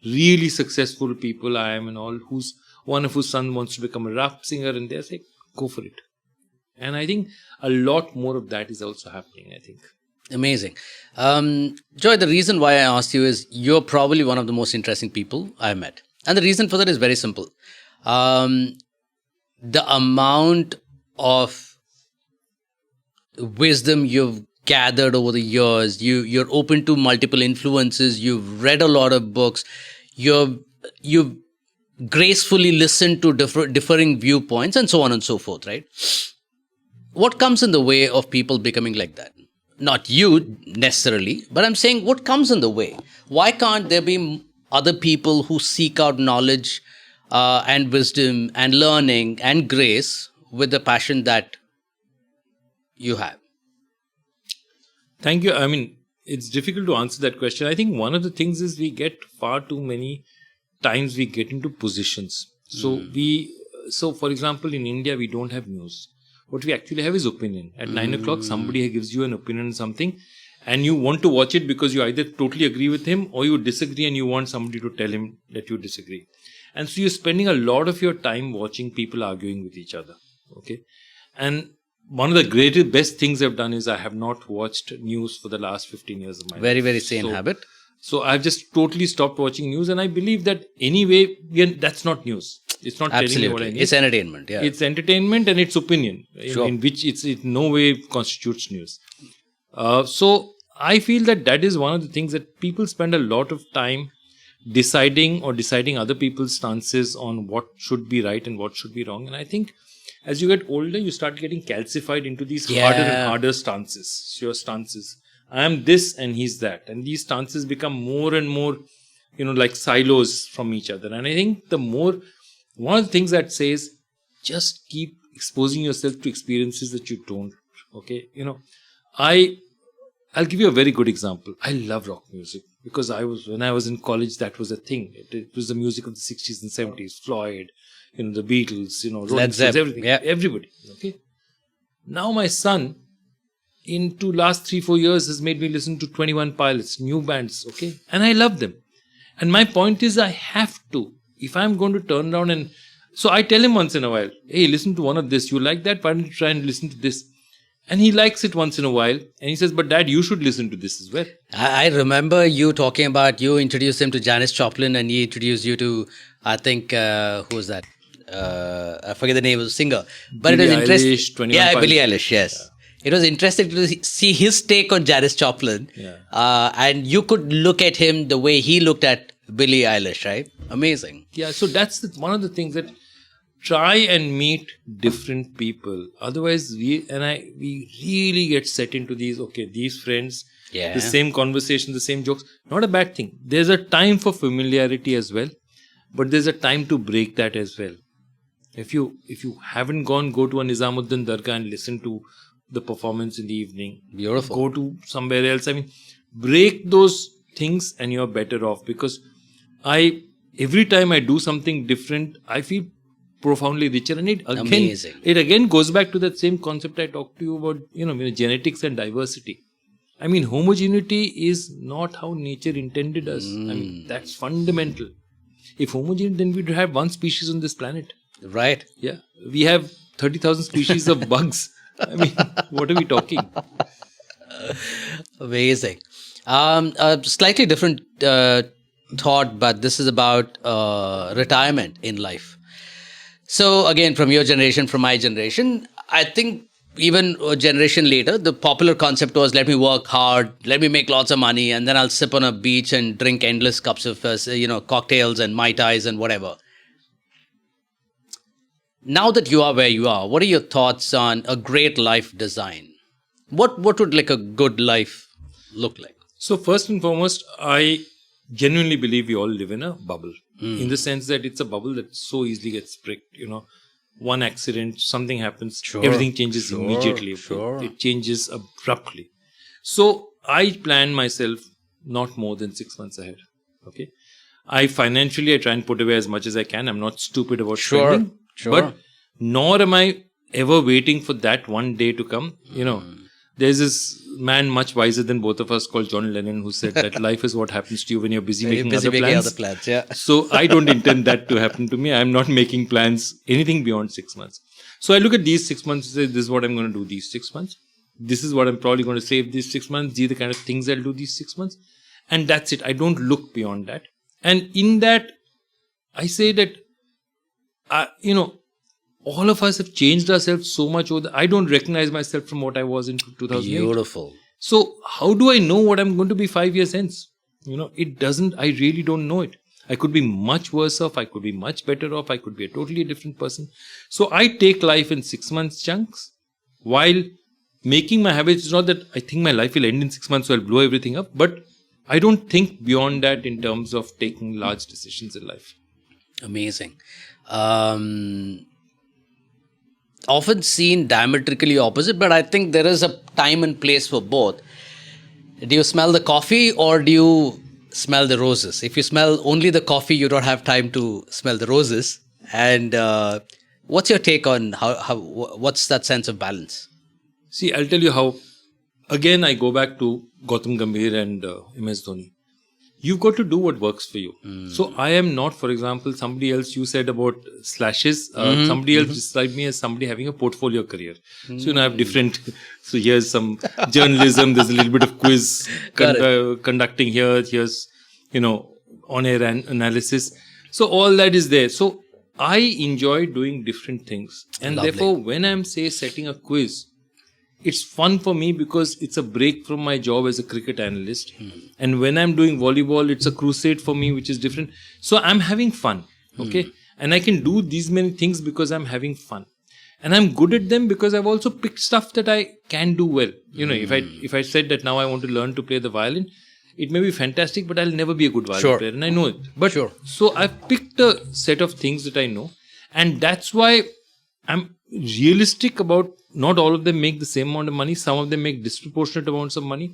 really successful people, I am and all, one of whose son wants to become a rap singer, and they're saying, go for it. And I think a lot more of that is also happening, I think. Amazing. Joy, the reason why I asked you is you're probably one of the most interesting people I met. And the reason for that is very simple. The amount of wisdom you've gathered over the years, you're open to multiple influences, you've read a lot of books, you've gracefully listened to differing viewpoints, and so on and so forth, right? What comes in the way of people becoming like that? Not you necessarily, but I'm saying what comes in the way? Why can't there be other people who seek out knowledge and wisdom and learning and grace with the passion that you have? Thank you. I mean, it's difficult to answer that question. I think one of the things is we get far too many times we get into positions. So for example, in India, we don't have news. What we actually have is opinion. At 9 o'clock, somebody gives you an opinion on something and you want to watch it because you either totally agree with him or you disagree and you want somebody to tell him that you disagree. And so you're spending a lot of your time watching people arguing with each other. Okay. And one of the best things I've done is I have not watched news for the last 15 years of my life. Very, very sane habit. So I've just totally stopped watching news, and I believe that anyway, that's not news. It's not telling me what I need. It's entertainment. Yeah. It's entertainment and it's opinion, Sure. in which it no way constitutes news. So I feel that is one of the things that people spend a lot of time deciding other people's stances on what should be right and what should be wrong. And I think as you get older, you start getting calcified into these harder and harder stances. Your stances. I am this and he's that. And these stances become more and more, like silos from each other. And I think one of the things that says, just keep exposing yourself to experiences that you don't. Okay. I'll give you a very good example. I love rock music because when I was in college, that was a thing. It was the music of the 60s and 70s, Floyd, the Beatles, Rolling Stones, everything, everybody. Okay. Now my son, into last 3-4 years, has made me listen to 21 Pilots, new bands. Okay. And I love them. And my point is, I have to. If I'm going to turn around and... So I tell him once in a while, hey, listen to one of this. You like that? Why don't you try and listen to this? And he likes it once in a while. And he says, but Dad, you should listen to this as well. I remember you talking about, you introduced him to Janis Joplin and he introduced you to, I think, who was that? I forget the name of the singer. But Billie it was interesting. Eilish, 21 Yeah, Pilots. Billie Eilish, yes. Yeah. It was interesting to see his take on Janis Joplin. Yeah. And you could look at him the way he looked at Billie Eilish, right? Amazing. Yeah, so that's one of the things that try and meet different people. Otherwise, we really get set into these friends, the same conversation, the same jokes. Not a bad thing. There's a time for familiarity as well, but there's a time to break that as well. If you haven't go to a Nizamuddin Dargah and listen to the performance in the evening. Beautiful. Go to somewhere else. I mean, break those things and you're better off, because every time I do something different, I feel profoundly richer. And Amazing. It again goes back to that same concept I talked to you about, genetics and diversity. I mean, homogeneity is not how nature intended us. I mean, that's fundamental. If homogeneity, then we'd have one species on this planet. Right. Yeah. We have 30,000 species of bugs. I mean, what are we talking? Amazing. A slightly different thought, but this is about retirement in life. So again, from your generation, from my generation, I think even a generation later, the popular concept was, let me work hard, let me make lots of money, and then I'll sip on a beach and drink endless cups of, cocktails and Mai Tais and whatever. Now that you are where you are, what are your thoughts on a great life design? What would like a good life look like? So first and foremost, I genuinely believe we all live in a bubble. In the sense that it's a bubble that so easily gets pricked. One accident, something happens, everything changes immediately. It changes abruptly. So I plan myself not more than 6 months ahead. Okay. I try and put away as much as I can. I'm not stupid about spending. But nor am I ever waiting for that one day to come. There's this man much wiser than both of us called John Lennon, who said that life is what happens to you when you're busy making other plans. Yeah. So I don't intend that to happen to me. I'm not making plans anything beyond 6 months. So I look at these 6 months and say, this is what I'm going to do these 6 months. This is what I'm probably going to save these 6 months. These are the kind of things I'll do these 6 months. And that's it. I don't look beyond that. And in that, I say that, all of us have changed ourselves so much. I don't recognize myself from what I was in 2008. Beautiful. So how do I know what I'm going to be 5 years hence? It doesn't, I really don't know it. I could be much worse off. I could be much better off. I could be a totally different person. So I take life in 6 months chunks while making my habits. It's not that I think my life will end in 6 months, so I'll blow everything up. But I don't think beyond that in terms of taking large decisions in life. Amazing. Often seen diametrically opposite, but I think there is a time and place for both. Do you smell the coffee or do you smell the roses? If you smell only the coffee, you don't have time to smell the roses. And what's your take on what's that sense of balance? See, I'll tell you how. Again, I go back to Gautam Gambhir and MS Dhoni. You've got to do what works for you. So I am not, for example, somebody else, you said about slashes. Somebody else described me as somebody having a portfolio career. So, I have different. So here's some journalism. There's a little bit of quiz conducting here. Here's, on-air analysis. So all that is there. So I enjoy doing different things. And therefore, when I'm, setting a quiz, it's fun for me because it's a break from my job as a cricket analyst. And when I'm doing volleyball, it's a crusade for me, which is different. So I'm having fun. Okay. And I can do these many things because I'm having fun. And I'm good at them because I've also picked stuff that I can do well. If I said that now I want to learn to play the violin, it may be fantastic, but I'll never be a good violin player. And I know it. But so I've picked a set of things that I know. And that's why I'm realistic about not all of them make the same amount of money. Some of them make disproportionate amounts of money.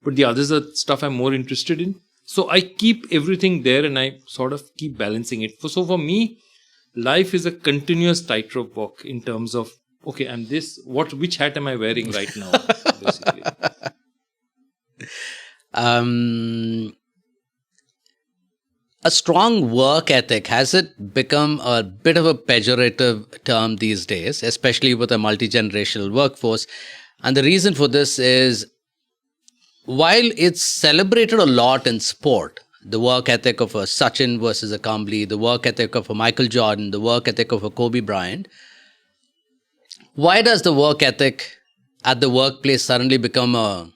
But the others are stuff I'm more interested in. So I keep everything there and I sort of keep balancing it. So for me, life is a continuous tightrope walk in terms of, okay, I'm this, which hat am I wearing right now? Basically. A strong work ethic, has it become a bit of a pejorative term these days, especially with a multi-generational workforce? And the reason for this is, while it's celebrated a lot in sport, the work ethic of a Sachin versus a Kambli, the work ethic of a Michael Jordan, the work ethic of a Kobe Bryant, why does the work ethic at the workplace suddenly become a,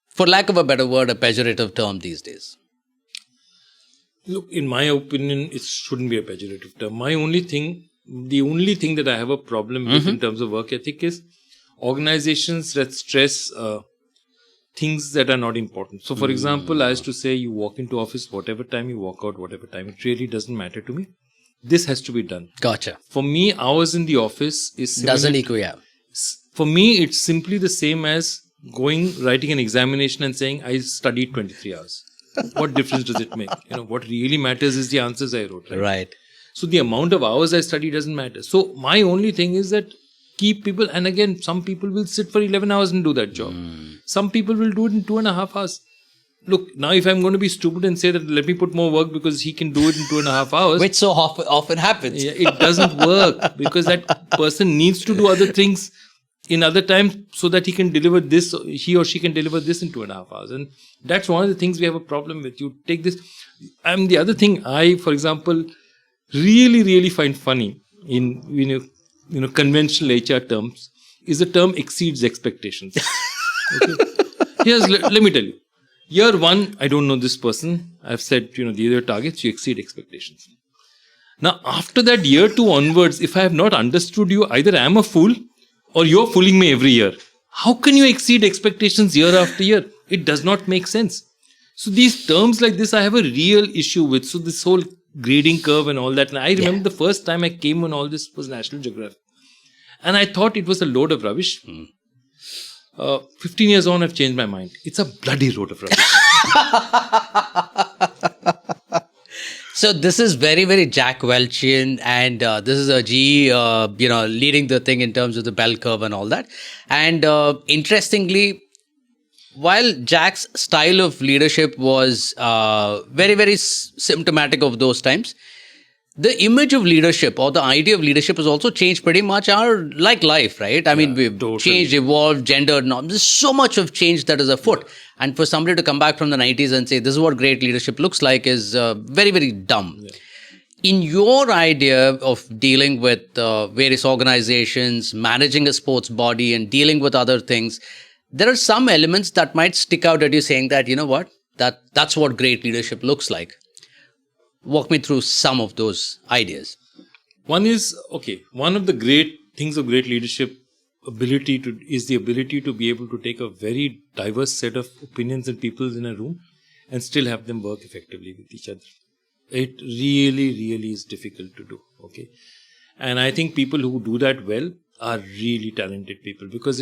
for lack of a better word, a pejorative term these days? Look, in my opinion, it shouldn't be a pejorative term. The only thing that I have a problem with in terms of work ethic is organizations that stress things that are not important. So, for example, I used to say you walk into office whatever time, you walk out whatever time. It really doesn't matter to me. This has to be done. Gotcha. For me, hours in the office is similar. Doesn't equal, yeah. For me, it's simply the same as writing an examination and saying, I studied 23 hours. What difference does it make? What really matters is the answers I wrote. Right. So the amount of hours I study doesn't matter. So my only thing is that keep people, and again, some people will sit for 11 hours and do that job. Some people will do it in 2.5 hours. Look, now if I'm going to be stupid and say that let me put more work because he can do it in 2.5 hours. Which so often happens. It doesn't work because that person needs to do other things in other times so that he can deliver this, he or she can deliver this in 2.5 hours. And that's one of the things we have a problem with. You take this. And the other thing I, for example, really, really find funny in conventional HR terms is the term exceeds expectations. Okay? Let me tell you. Year 1, I don't know this person. I've said, these are your targets, you exceed expectations. Now, after that, year 2 onwards, if I have not understood you, either I am a fool or you're fooling me every year. How can you exceed expectations year after year? It does not make sense. So these terms like this, I have a real issue with. So this whole grading curve and all that. And I remember the first time I came on all this was National Geographic. And I thought it was a load of rubbish. 15 years on, I've changed my mind. It's a bloody load of rubbish. So this is very, very Jack Welchian, and this is a GE, leading the thing in terms of the bell curve and all that. And interestingly, while Jack's style of leadership was very, very symptomatic of those times, the image of leadership or the idea of leadership has also changed pretty much like life, right? I mean, we've changed, evolved, gender norms. There's so much of change that is afoot. And for somebody to come back from the 90s and say, this is what great leadership looks like is very, very dumb. Yeah. In your idea of dealing with various organizations, managing a sports body and dealing with other things, there are some elements that might stick out at you saying that, that's what great leadership looks like. Walk me through some of those ideas. One is, one of the great things of great leadership is the ability to be able to take a very diverse set of opinions and people in a room and still have them work effectively with each other. It really, really is difficult to do. Okay. And I think people who do that well are really talented people because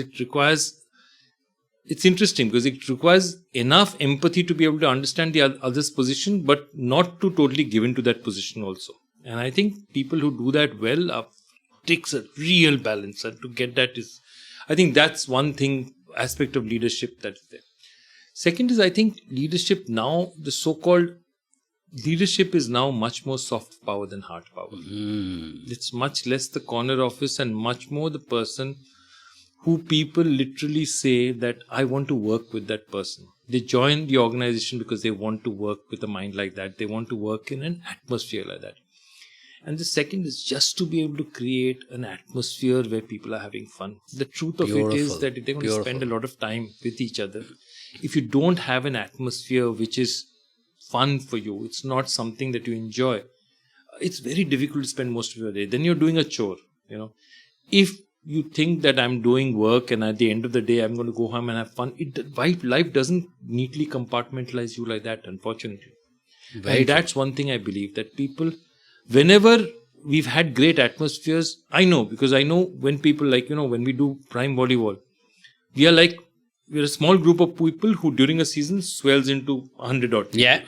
it's interesting because it requires enough empathy to be able to understand the other's position, but not to totally give into that position also. And I think people who do that well takes a real balance. And to get that I think that's one aspect of leadership that's there. Second is, I think leadership now, the so-called leadership is now much more soft power than hard power. It's much less the corner office and much more the person who people literally say that I want to work with that person. They join the organization because they want to work with a mind like that. They want to work in an atmosphere like that. And the second is just to be able to create an atmosphere where people are having fun. The truth of it is that if they're going to spend a lot of time with each other, if you don't have an atmosphere which is fun for you, it's not something that you enjoy, it's very difficult to spend most of your day. Then you're doing a chore, If you think that I'm doing work and at the end of the day I'm going to go home and have fun, life doesn't neatly compartmentalize you like that, unfortunately. And that's one thing I believe, that people, whenever we've had great atmospheres, I know when people when we do prime volleyball, we're a small group of people who during a season swells into 100 odd people. Yeah.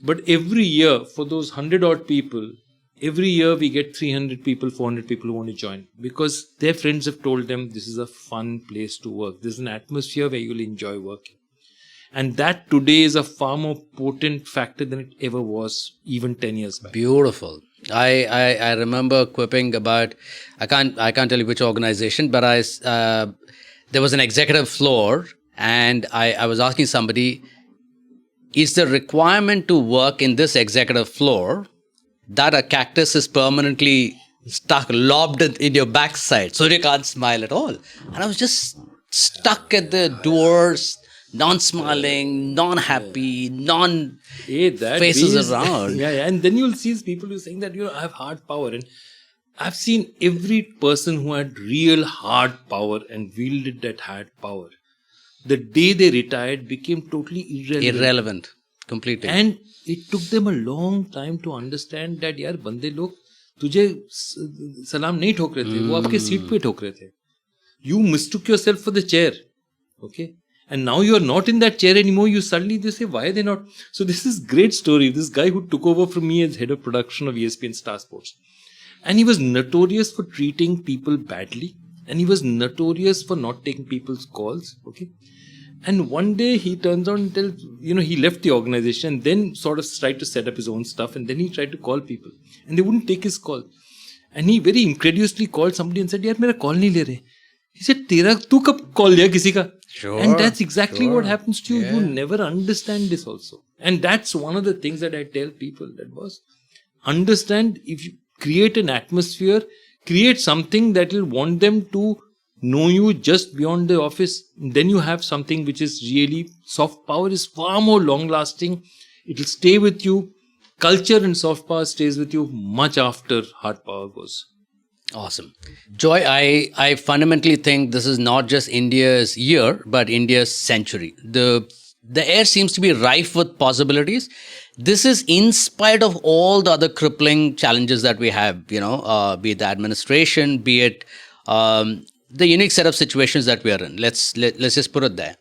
But every year for those 100 odd people, every year we get 300 people, 400 people who want to join because their friends have told them this is a fun place to work. This is an atmosphere where you'll enjoy working. And that today is a far more potent factor than it ever was even 10 years back. Beautiful. I remember quipping about, I can't tell you which organization, but there was an executive floor and I was asking somebody, is the requirement to work in this executive floor that a cactus is permanently lobbed in your backside so you can't smile at all? And I was just stuck at the doors, non-smiling, non-happy, faces around. Yeah. And then you'll see people who are saying that, I have hard power. And I've seen every person who had real hard power and wielded that hard power, the day they retired became totally irrelevant. Completely. And it took them a long time to understand that यार बंदे लोग तुझे सलाम नहीं ठोक रहे थे, वो आपके सीट पे ठोक रहे थे. You mistook yourself for the chair. Okay. And now you are not in that chair anymore. You suddenly they say, why are they not? So this is great story. This guy who took over from me as head of production of ESPN Star Sports. And he was notorious for treating people badly. And he was notorious for not taking people's calls. Okay. And one day he turns on and tells, he left the organization and then sort of tried to set up his own stuff. And then he tried to call people. And they wouldn't take his call. And he very incredulously called somebody and said, yaar, mera call nahi le rahe. He said, tu kab call liya kisi ka? Sure. And that's exactly what happens to you. Yeah. You never understand this also. And that's one of the things that I tell people, that was, understand, if you create an atmosphere, create something that will want them to know you just beyond the office. Then you have something which is really, soft power is far more long lasting. It will stay with you. Culture and soft power stays with you much after hard power goes. Awesome. Joy, I fundamentally think this is not just India's year, but India's century. The air seems to be rife with possibilities. This is in spite of all the other crippling challenges that we have, be it the administration, be it the unique set of situations that we are in. Let's just put it there.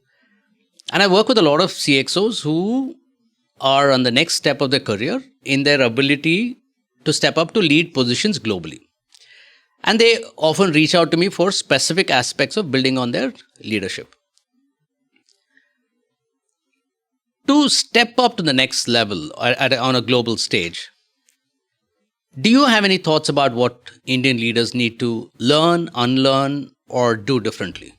And I work with a lot of CXOs who are on the next step of their career in their ability to step up to lead positions globally. And they often reach out to me for specific aspects of building on their leadership. To step up to the next level on a global stage, do you have any thoughts about what Indian leaders need to learn, unlearn, or do differently?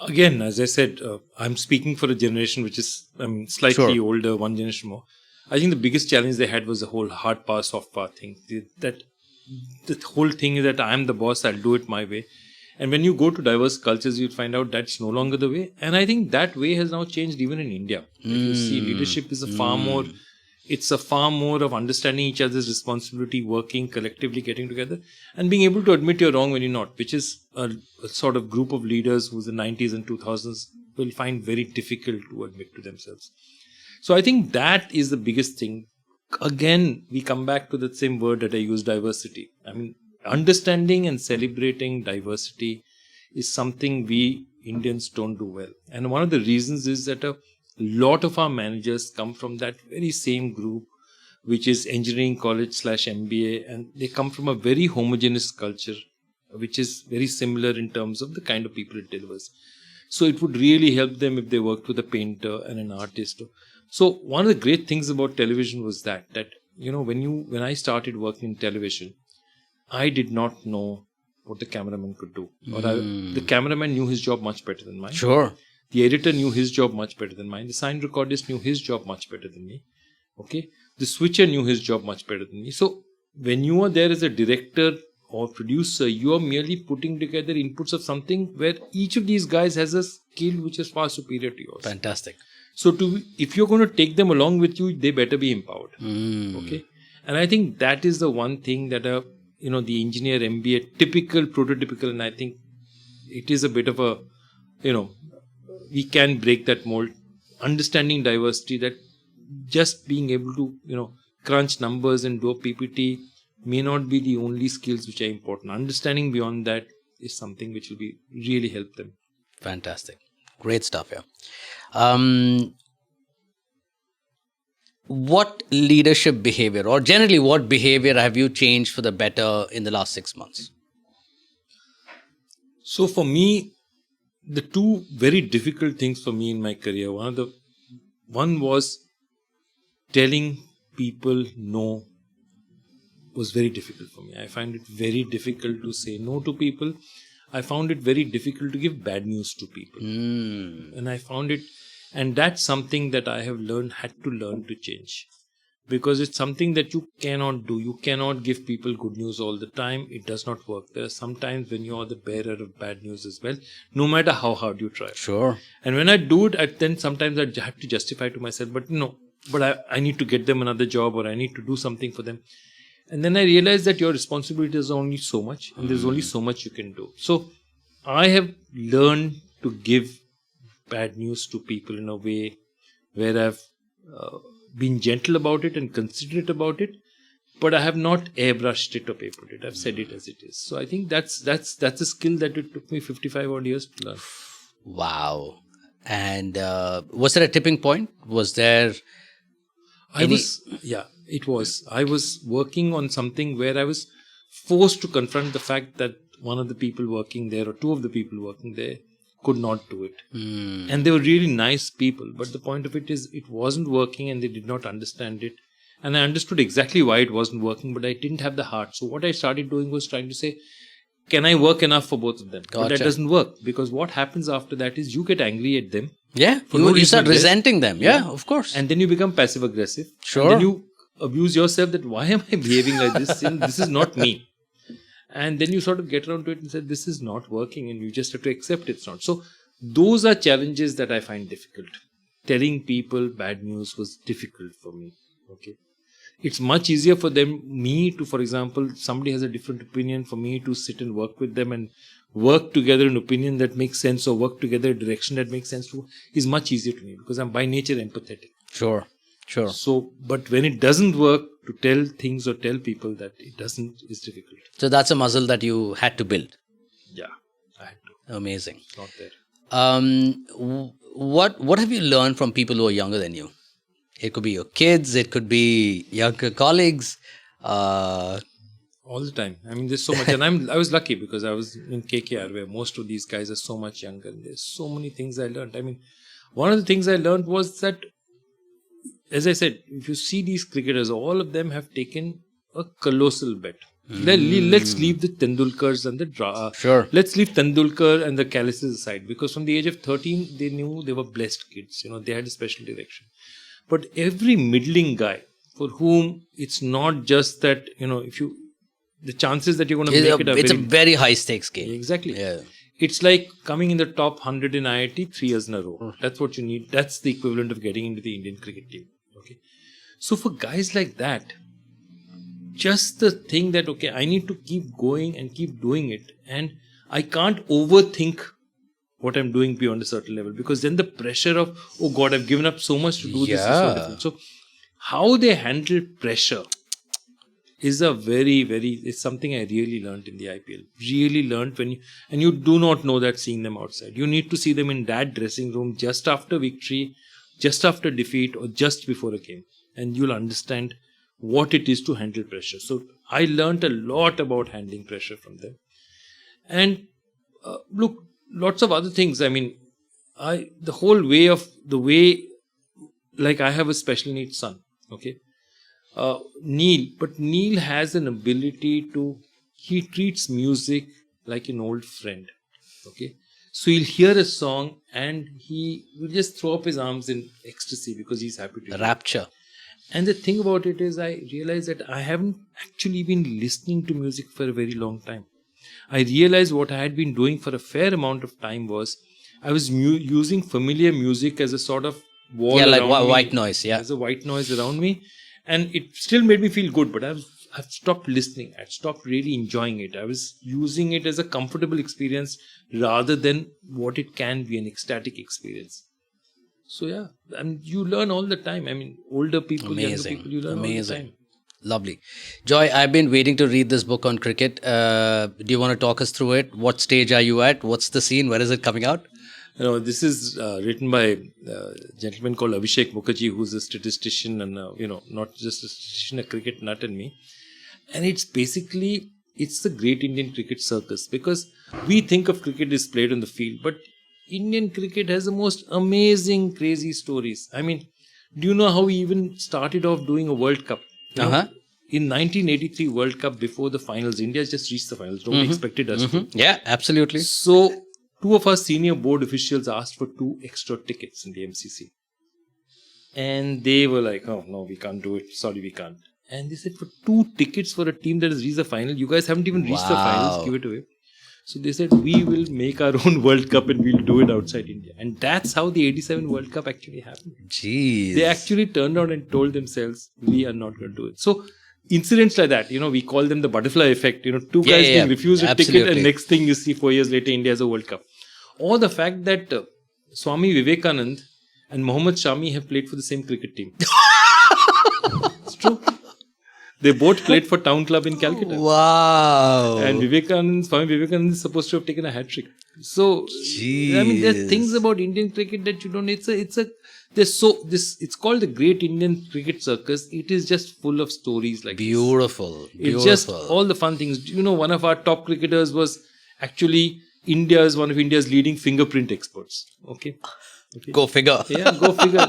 Again, as I said, I'm speaking for a generation which is slightly older, one generation more. I think the biggest challenge they had was the whole hard power, soft power thing. The whole thing is that I'm the boss, I'll do it my way. And when you go to diverse cultures, you'll find out that's no longer the way. And I think that way has now changed even in India. If you see, leadership is it's a far more of understanding each other's responsibility, working collectively, getting together, and being able to admit you're wrong when you're not, which is a sort of group of leaders who in the 90s and 2000s will find very difficult to admit to themselves. So I think that is the biggest thing. Again, we come back to that same word that I use, diversity. I mean, understanding and celebrating diversity is something we Indians don't do well. And one of the reasons is that a lot of our managers come from that very same group, which is engineering college / MBA, and they come from a very homogeneous culture, which is very similar in terms of the kind of people it delivers. So it would really help them if they worked with a painter and an artist. So one of the great things about television was that when I started working in television, I did not know what the cameraman could do. The cameraman knew his job much better than mine. Sure. The editor knew his job much better than mine. The sign recordist knew his job much better than me. Okay. The switcher knew his job much better than me. So when you are there as a director or producer, you are merely putting together inputs of something where each of these guys has a skill which is far superior to yours. Fantastic. So if you're going to take them along with you, they better be empowered. Okay. And I think that is the one thing that the engineer MBA, typical, prototypical, and I think it is a bit of a, we can break that mold. Understanding diversity, that just being able to, crunch numbers and do a PPT may not be the only skills which are important. Understanding beyond that is something which will be really help them. Fantastic. Great stuff, yeah. What leadership behavior, or generally what behavior have you changed for the better in the last 6 months? So for me, the two very difficult things for me in my career, one was telling people no was very difficult for me. I find it very difficult to say no to people. I found it very difficult to give bad news to people. And I found it, and that's something that I have had to learn to change. Because it's something that you cannot do. You cannot give people good news all the time. It does not work. There are some times when you are the bearer of bad news as well, no matter how hard you try. Sure. And when I do it, then sometimes I have to justify to myself, but I need to get them another job, or I need to do something for them. And then I realized that your responsibility is only so much, and there's only so much you can do. So I have learned to give bad news to people in a way where I've been gentle about it and considerate about it, but I have not airbrushed it or papered it. I've said it as it is. So I think that's a skill that it took me 55 odd years to learn. Wow. And was there a tipping point? Was there It was. I was working on something where I was forced to confront the fact that one of the people working there, or two of the people working there, could not do it. And they were really nice people. But the point of it is, it wasn't working and they did not understand it. And I understood exactly why it wasn't working, but I didn't have the heart. So what I started doing was trying to say, can I work enough for both of them? But that doesn't work, because what happens after that is you get angry at them. Yeah, you start resenting them. Yeah, of course. And then you become passive aggressive. Sure. And then you abuse yourself that why am I behaving like this? And this is not me. And then you sort of get around to it and say, this is not working, and you just have to accept it's not. So those are challenges that I find difficult. Telling people bad news was difficult for me. Okay. It's much easier for me to, for example, somebody has a different opinion, for me to sit and work with them and work together an opinion that makes sense, or work together a direction that makes sense to, is much easier to me, because I'm by nature empathetic. Sure. So, but when it doesn't work, to tell things or tell people that it doesn't is difficult. So that's a muscle that you had to build. Yeah, I had to. Amazing. It's not there. What have you learned from people who are younger than you? It could be your kids, it could be younger colleagues. All the time. I mean, there's so much. And I was lucky because I was in KKR, where most of these guys are so much younger. And there's so many things I learned. I mean, one of the things I learned was that, as I said, if you see these cricketers, all of them have taken a colossal bet. Let's leave the Tendulkars and the Sure. Let's leave Tendulkar and the Kallises aside, because from the age of 13, they knew they were blessed kids. They had a special direction. But every middling guy for whom it's not just that, the chances that you're going to make it are it's a very high stakes game. Exactly. Yeah. It's like coming in the top 100 in IIT 3 years in a row. That's what you need. That's the equivalent of getting into the Indian cricket team. Okay. So for guys like that, just the thing that, okay, I need to keep going and keep doing it. And I can't overthink what I'm doing beyond a certain level, because then the pressure of, oh God, I've given up so much to do this is so different. So how they handle pressure is it's something I really learned in the IPL. Really learned and you do not know that seeing them outside. You need to see them in that dressing room just after victory, just after defeat, or just before a game. And you'll understand what it is to handle pressure. So I learned a lot about handling pressure from them. And look, lots of other things. I mean, the way, like I have a special needs son, okay? Neil has an ability he treats music like an old friend, okay? So he'll hear a song and he will just throw up his arms in ecstasy because he's happy to. Rapture. And the thing about it is, I realized that I haven't actually been listening to music for a very long time. I realized what I had been doing for a fair amount of time was I was using familiar music as a sort of wall around me. White noise, As a white noise around me. And it still made me feel good, but I've stopped listening. I'd stopped really enjoying it. I was using it as a comfortable experience rather than what it can be, an ecstatic experience. So yeah, and you learn all the time. I mean, older people, younger people, you learn all the time. Lovely. Joy, I've been waiting to read this book on cricket. Do you want to talk us through it? What stage are you at? What's the scene? Where is it coming out? This is written by a gentleman called Abhishek Mukherjee, who's a statistician and, not just a statistician, a cricket nut and me. And it's basically, it's the great Indian cricket circus, because we think of cricket is played on the field, but Indian cricket has the most amazing, crazy stories. I mean, do you know how we even started off doing a World Cup? In 1983 World Cup, before the finals, India just reached the finals. Nobody expected us to. Yeah, absolutely. So, two of our senior board officials asked for 2 extra tickets in the MCC. And they were like, oh, no, we can't do it. Sorry, we can't. And they said, for 2 tickets for a team that has reached the final, you guys haven't even reached the finals, give it away. So they said, we will make our own World Cup and we'll do it outside India. And that's how the 87 World Cup actually happened. Jeez. They actually turned around and told themselves, we are not going to do it. So incidents like that, we call them the butterfly effect. 2 guys can refuse a ticket and next thing you see 4 years later, India has a World Cup. Or the fact that Swami Vivekanand and Mohammad Shami have played for the same cricket team. It's true. They both played for Town Club in Calcutta. Wow. And Swami Vivekanand is supposed to have taken a hat trick. So, Jeez. I mean, there are things about Indian cricket that you don't. It's called the Great Indian Cricket Circus. It is just full of stories like Beautiful. this. It's just all the fun things. You know, one of our top cricketers was actually one of India's leading fingerprint experts. Okay. Go figure. Yeah, go figure.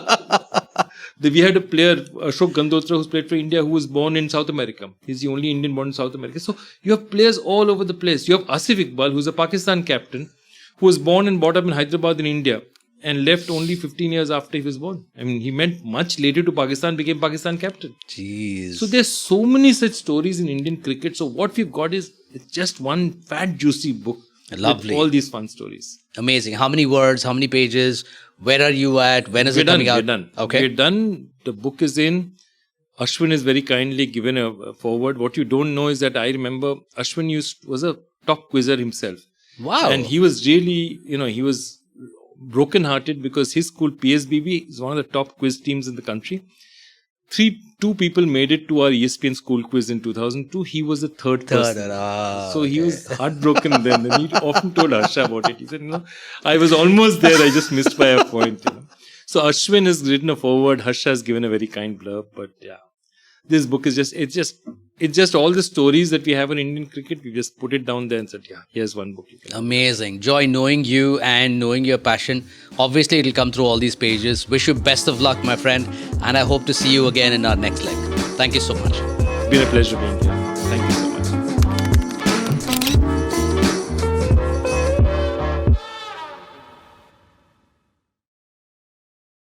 We had a player, Ashok Gandotra, who's played for India, who was born in South America. He's the only Indian born in South America. So you have players all over the place. You have Asif Iqbal, who's a Pakistan captain, who was born and brought up in Hyderabad in India and left only 15 years after he was born. I mean, he went much later to Pakistan, became Pakistan captain. Jeez. So there's so many such stories in Indian cricket. So what we've got is it's just one fat, juicy book. Lovely. With all these fun stories. Amazing. How many words? How many pages? Where are you at? When is it coming out? We're done. Okay. We're done. The book is in. Ashwin has very kindly given a forward. What you don't know is that I remember Ashwin was a top quizzer himself. Wow. And he was really, he was broken-hearted because his school, PSBB, is one of the top quiz teams in the country. Two people made it to our ESPN school quiz in 2002. He was the third person. So he was heartbroken then. And he often told Harsha about it. He said, I was almost there. I just missed by a point. So Ashwin has written a foreword. Harsha has given a very kind blurb. But yeah, this book is it's just all the stories that we have in Indian cricket. We just put it down there and said, yeah, here's one book. Amazing. Joy, knowing you and knowing your passion. Obviously, it'll come through all these pages. Wish you best of luck, my friend. And I hope to see you again in our next leg. Thank you so much. It's been a pleasure being here. Thank you so much.